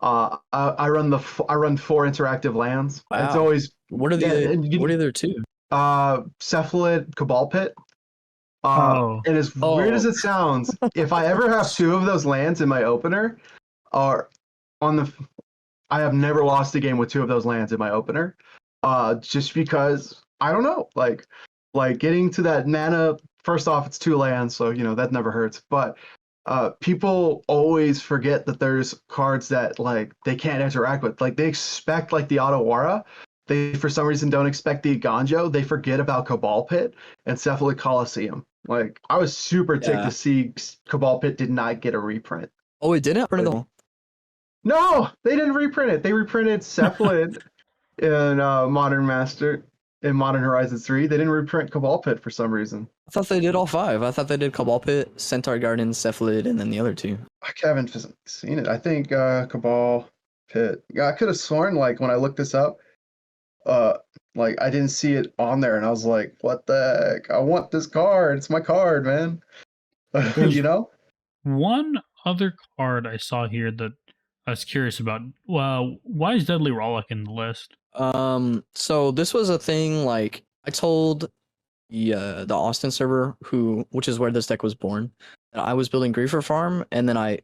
I run 4 interactive lands. Wow. It's always What are the other two? Cephalid, Cabal Pit. And as weird as it sounds, if I ever have 2 of those lands in my opener, or I have never lost a game with 2 of those lands in my opener. Just because I don't know, like getting to that mana. First off, it's 2 lands, so that never hurts. But people always forget that there's cards that like they can't interact with. Like they expect like the Otawara. They for some reason don't expect the Ganjo. They forget about Cabal Pit and Cephalid Coliseum. Like I was super ticked to see Cabal Pit did not get a reprint. Oh, it didn't print it all. No, they didn't reprint it. They reprinted Cephalid in Modern Horizons 3. They didn't reprint Cabal Pit for some reason. I thought they did all 5. I thought they did Cabal Pit, Centaur Garden, Cephalid, and then the other 2. I haven't seen it. I think Cabal Pit. Yeah, I could have sworn like when I looked this up, like I didn't see it on there, and I was like, "What the heck? I want this card. It's my card, man." One other card I saw here that I was curious about. Well, why is Deadly Rollick in the list? So this was a thing like I told the Austin server, which is where this deck was born, that I was building Griefer Farm, and then I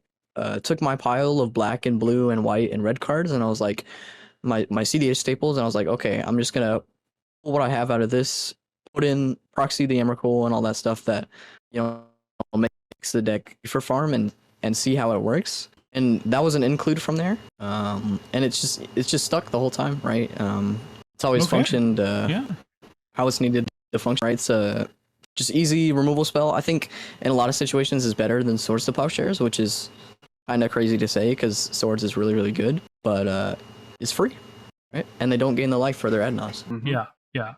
took my pile of black and blue and white and red cards, and I was like my cEDH staples, and I was like, okay, I'm just gonna pull what I have out of this, put in Proxy the Emrakul and all that stuff that makes the deck Griefer Farm and see how it works. And that was an include from there, and it's just stuck the whole time, right? It's always functioned how it's needed to function, right? It's just easy removal spell. I think in a lot of situations is better than Swords to Plowshares, which is kind of crazy to say because Swords is really, really good, but it's free, right? And they don't gain the life for their Adnos. Mm-hmm. Yeah.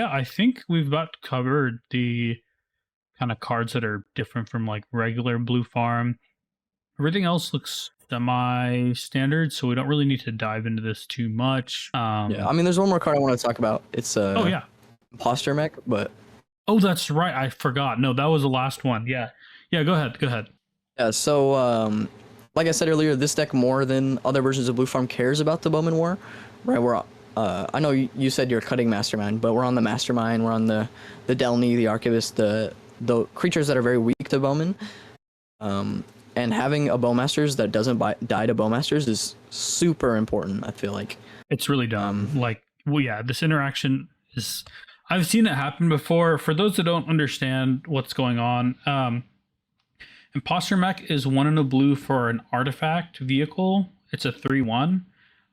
I think we've about covered the kind of cards that are different from like regular blue farm. Everything else looks semi-standard, so we don't really need to dive into this too much. I mean, there's one more card I want to talk about. It's Imposter Mech, but that's right, I forgot. No, that was the last one. Yeah, go ahead. Yeah, so like I said earlier, this deck more than other versions of blue farm cares about the Bowman War, right? We're I know you said you're cutting Mastermind, but we're on the Mastermind, we're on the Delny, the Archivist, the creatures that are very weak to Bowman. And having a Bowmasters that doesn't die to Bowmasters is super important, I feel like. It's really dumb. This interaction is... I've seen it happen before. For those that don't understand what's going on, Imposter Mech is 1 in a blue for an artifact vehicle. It's a 3/1.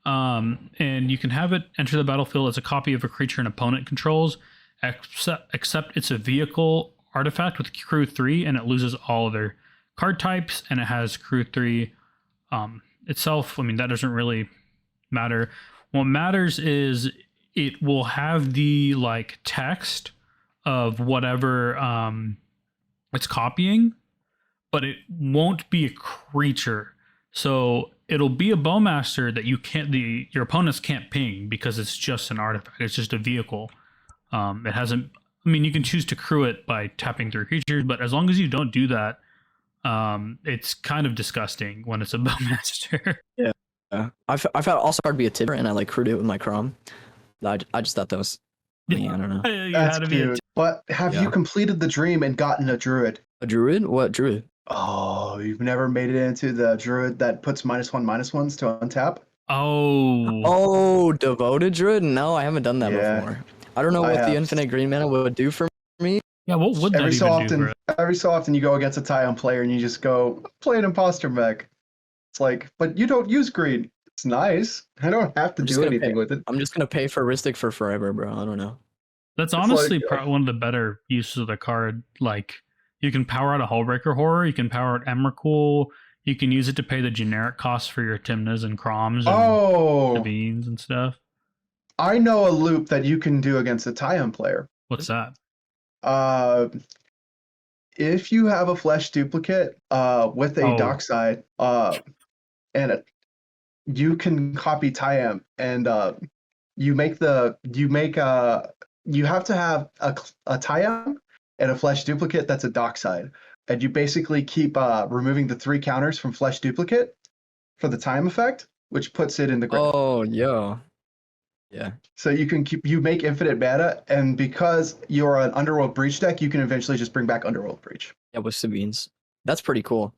And you can have it enter the battlefield as a copy of a creature an opponent controls, except it's a vehicle artifact with crew 3, and it loses all of their card types, and it has crew 3 itself. I mean, that doesn't really matter. What matters is it will have the text of whatever it's copying, but it won't be a creature. So it'll be a Bowmaster that your opponents can't ping because it's just an artifact. It's just a vehicle. It hasn't... I mean, you can choose to crew it by tapping through creatures, but as long as you don't do that, it's kind of disgusting when it's a Bowmaster. Yeah. I've had also hard to be a Tidder, and I crewed it with my Crom. I just thought that was me. I don't know. That's cute. But have you completed the dream and gotten a Druid? A Druid? What Druid? Oh, you've never made it into the Druid that puts -1/-1s to untap? Oh, Devoted Druid? No, I haven't done that before. I don't know what the infinite green mana would do for me. Yeah, what would that even do? Every so often you go against a Tyon player and you just go, play an Imposter Mech. It's like, but you don't use green. It's nice. I don't have to do anything with it. I'm just going to pay for Ristic for forever, bro. I don't know. That's It's honestly like, one of the better uses of the card. Like, you can power out a Hullbreaker Horror, you can power out Emrakul, you can use it to pay the generic costs for your Timnas and Kroms and oh, Sabines and stuff. I know a loop that you can do against a Tyon player. What's that? Uh, if you have a flesh duplicate with a dockside, and you can copy Tyon, and you have to have a Tyon and a flesh duplicate that's a dockside, and you basically keep removing the 3 counters from flesh duplicate for the time effect, which puts it in the grave. Oh, yo. Yeah. So you make infinite mana, and because you're an Underworld Breach deck, you can eventually just bring back Underworld Breach. Yeah, with Sabines. That's pretty cool.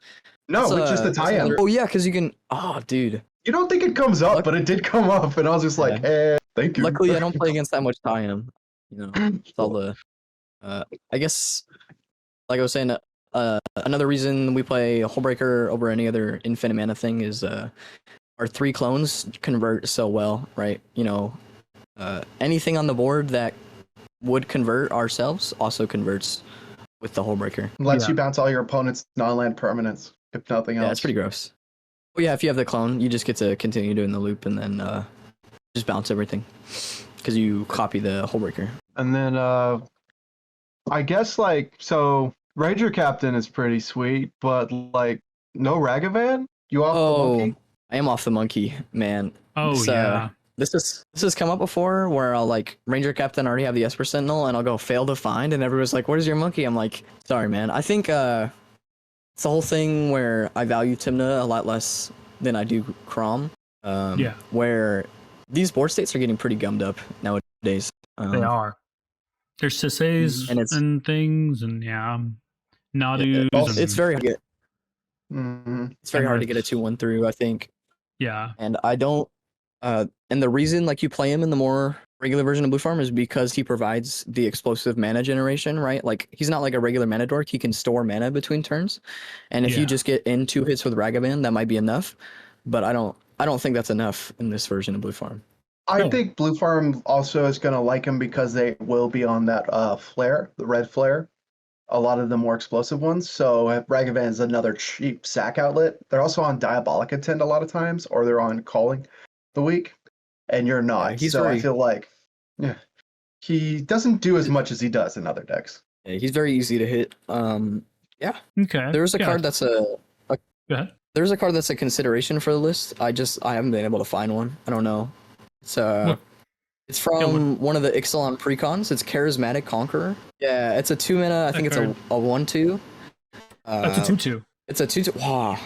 No, That's, with just the tie-in. Oh, yeah, because you can... Oh, dude. You don't think it comes up, but it did come up, and I was just like, hey, thank you. Luckily, I don't play against that much tie-in. You know, it's all the... I guess, like I was saying, another reason we play Hullbreaker over any other infinite mana thing is our 3 clones convert so well, right? You know, anything on the board that would convert ourselves also converts with the Hullbreaker. Lets you bounce all your opponent's non-land permanents, if nothing else. Yeah, it's pretty gross. Oh yeah, if you have the clone, you just get to continue doing the loop and then just bounce everything because you copy the Hullbreaker. And then I guess so Ranger Captain is pretty sweet, but like no Ragavan? You off the monkey? I am off the monkey, man. Oh, yeah. This has come up before where I'll like Ranger Captain already have the Esper Sentinel and I'll go fail to find and everyone's like, "Where's your monkey?" I'm like, sorry, man. I think it's the whole thing where I value Timna a lot less than I do Crom. Where these board states are getting pretty gummed up nowadays. They are. There's Cise's and things, and Nadus. It's very hard to get. It's very hard to get a 2-1 through, I think. Yeah. And I don't. And the reason like you play him in the more regular version of Blue Farm is because he provides the explosive mana generation, right? Like he's not like a regular mana dork. He can store mana between turns, and if you just get in 2 hits with Ragavan, that might be enough. But I don't think that's enough in this version of Blue Farm. I think Blue Farm also is going to like him because they will be on that flare, the red flare. A lot of the more explosive ones. So Ragavan is another cheap sack outlet. They're also on Diabolic Intent a lot of times, or they're on Calling the Week, and you're not. I feel like he doesn't do as much as he does in other decks. Yeah, he's very easy to hit. Yeah. Okay. There's a card that's Go ahead. There's a card that's a consideration for the list. I haven't been able to find one. I don't know. It's from one of the Ixalan precons. It's Charismatic Conqueror. Yeah, it's a 2 mana. I think it's a 1/2. That's a 2/2. It's a 2/2. Wow.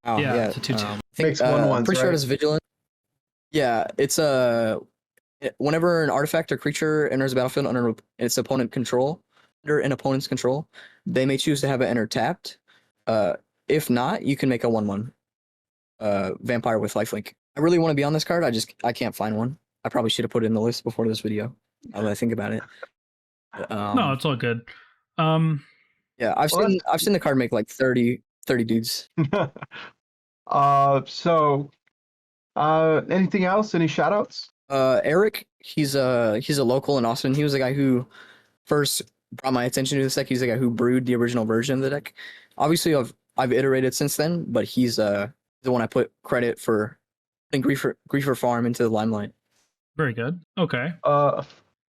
Yeah, it's a 2/2. Makes 1/1s, pretty sure right? it's Vigilant. Yeah, it's whenever an artifact or creature enters the battlefield under its opponent control, under an opponent's control, they may choose to have it enter tapped. If not, you can make a 1/1 vampire with lifelink. I really want to be on this card. I can't find one. I probably should have put it in the list before this video. Now that I think about it. No, it's all good. Yeah, I've seen the card make like 30 dudes. Anything else? Any shoutouts? Eric, he's a local in Austin. He was the guy who first brought my attention to this deck. He's the guy who brewed the original version of the deck. Obviously, I've iterated since then, but he's the one I put credit for putting Griefer Farm into the limelight. Very good. Okay.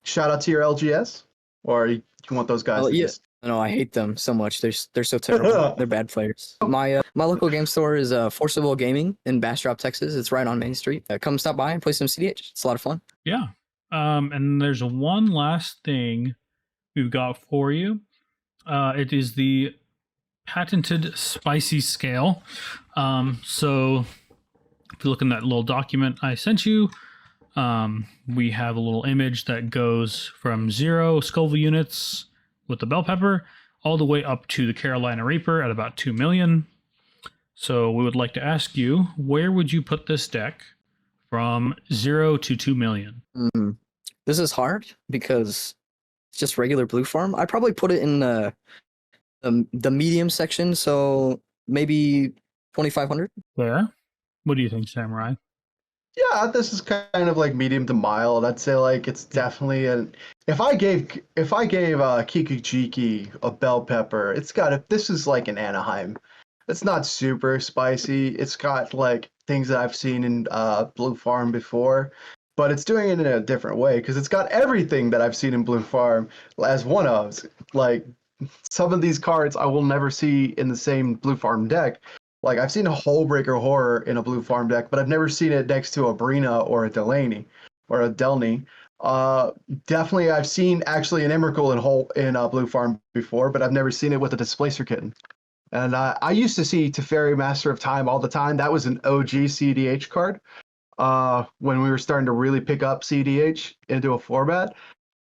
Shout out to your LGS, or you want those guys? No, I hate them so much. They're so terrible. They're bad players. My local game store is Forcible Gaming in Bastrop, Texas. It's right on Main Street. Come stop by and play some cEDH. It's a lot of fun. Yeah. And there's one last thing we've got for you. It is the patented spicy scale. So if you look in that little document I sent you, we have a little image that goes from 0 Scoville units with the bell pepper all the way up to the Carolina Reaper at about 2 million. So we would like to ask you, where would you put this deck from 0 to 2 million? This is hard because it's just regular Blue Farm. I'd probably put it in the medium section, so maybe 2,500. There. What do you think, Samurai? Yeah, this is kind of like medium to mild. I'd say like it's definitely an. If I gave Kikijiki a bell pepper, it's got a. This is like an Anaheim. It's not super spicy. It's got like things that I've seen in Blue Farm before, but it's doing it in a different way because it's got everything that I've seen in Blue Farm as one of. Like some of these cards I will never see in the same Blue Farm deck. Like I've seen a Hullbreaker Horror in a Blue Farm deck, but I've never seen it next to a Brina or a Delaney or a Delney. Uh, Definitely I've seen actually an Emrakul in Blue Farm before, but I've never seen it with a Displacer Kitten. And I used to see Teferi Master of Time all the time. That was an OG cEDH card when we were starting to really pick up cEDH into a format.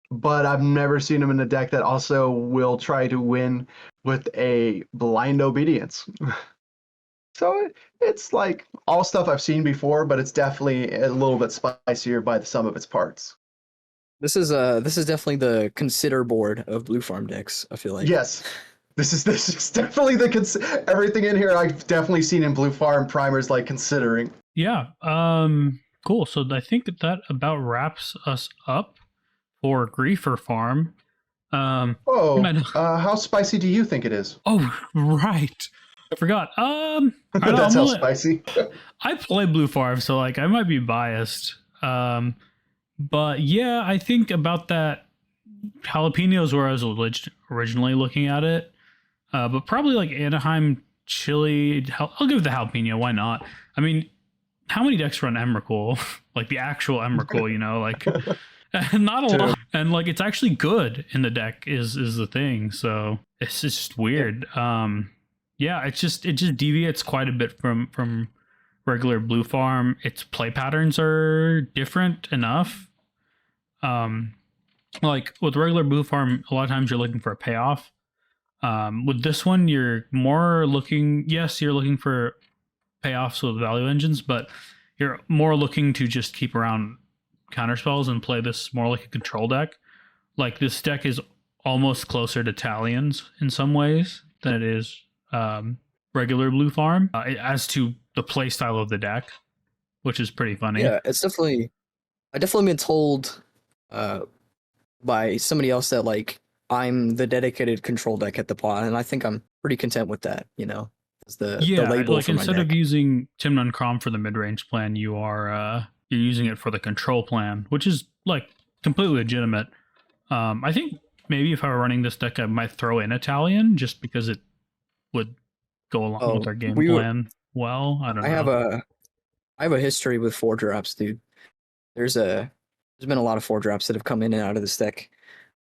But I've never seen him in a deck that also will try to win with a blind obedience. So it's like all stuff I've seen before, but it's definitely a little bit spicier by the sum of its parts. This is definitely the consider board of Blue Farm decks, I feel like. Yes, this is definitely everything in here I've definitely seen in Blue Farm primers like considering. Yeah. Cool. So I think that about wraps us up for Griefer Farm. How spicy do you think it is? Oh, right. I forgot. That's how spicy. I play Blue Farm, so like I might be biased. But yeah, I think about that jalapenos where I was originally looking at it. But probably like Anaheim chili. I'll give the jalapeno. Why not? I mean, how many decks run Emrakul? Like the actual Emrakul, you know, like not a lot. And like it's actually good in the deck is the thing. So it's just weird. Yeah, it just deviates quite a bit from regular Blue Farm. Its play patterns are different enough. Like with regular Blue Farm, a lot of times you're looking for a payoff. With this one, you're more looking. Yes, you're looking for payoffs with value engines, but you're more looking to just keep around counterspells and play this more like a control deck. Like this deck is almost closer to Talions in some ways than it is regular Blue Farm as to the play style of the deck, which is pretty funny. Yeah, it's definitely. I definitely been told by somebody else that like I'm the dedicated control deck at the pot, and I think I'm pretty content with that. You know, as the label like for my instead deck. of using Timnon Crom for the mid range plan, you are you're using it for the control plan, which is like completely legitimate. I think maybe if I were running this deck, I might throw in Italian just because it would go along with our game plan well. I don't know. I have a history with 4-drops, dude. There's been a lot of 4-drops that have come in and out of this deck.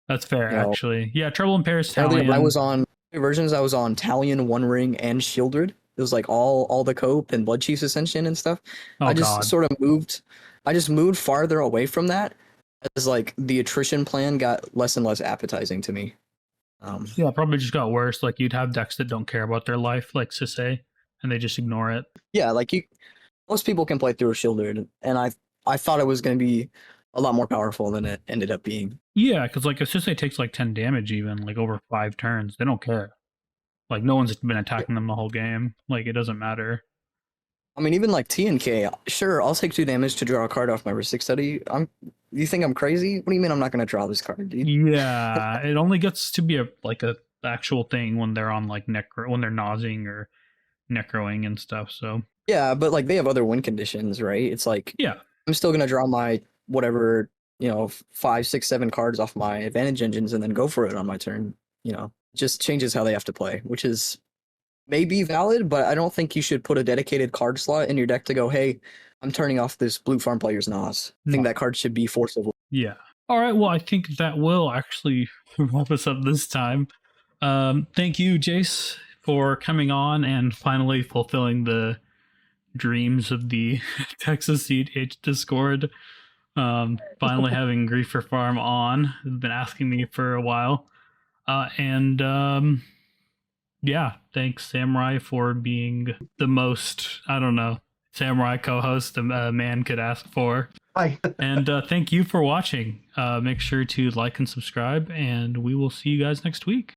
That's fair, You know, actually. Yeah, Trouble in Paris earlier Talion. I was on versions. I was on Talion, One Ring, and Shieldred. It was like all the Cope and Blood Chief's Ascension and stuff. Oh, I just God. sort of moved. I just moved farther away from that as like the attrition plan got less and less appetizing to me. Yeah, probably just got worse. Like you'd have decks that don't care about their life, like Sisse, and they just ignore it. Yeah, like most people can play through a Shieldred, and I thought it was going to be a lot more powerful than it ended up being. Yeah, because like if Sisse takes like 10 damage even, like over 5 turns, they don't care. Like no one's been attacking them the whole game. Like it doesn't matter. I mean, even like T and K, sure, I'll take 2 damage to draw a card off my Ristic Study. You think I'm crazy? What do you mean I'm not going to draw this card, dude? Yeah, it only gets to be a actual thing when they're on like when they're nausing or necroing and stuff. So yeah, but like they have other win conditions, right? It's like yeah, I'm still going to draw my whatever, 5, 6, 7 cards off my advantage engines and then go for it on my turn. Just changes how they have to play, which is maybe valid, but I don't think you should put a dedicated card slot in your deck to go, hey, I'm turning off this Blue Farm player's Nas. I think that card should be Force of Will. Yeah. All right. Well, I think that will actually wrap us up this time. Thank you, Jase, for coming on and finally fulfilling the dreams of the Texas cEDH Discord. Finally having Griefer Farm on. They've been asking me for a while. Yeah, thanks Samurai for being the most, I don't know, Samurai co-host a man could ask for. Hi. And thank you for watching. Make sure to like and subscribe, and we will see you guys next week.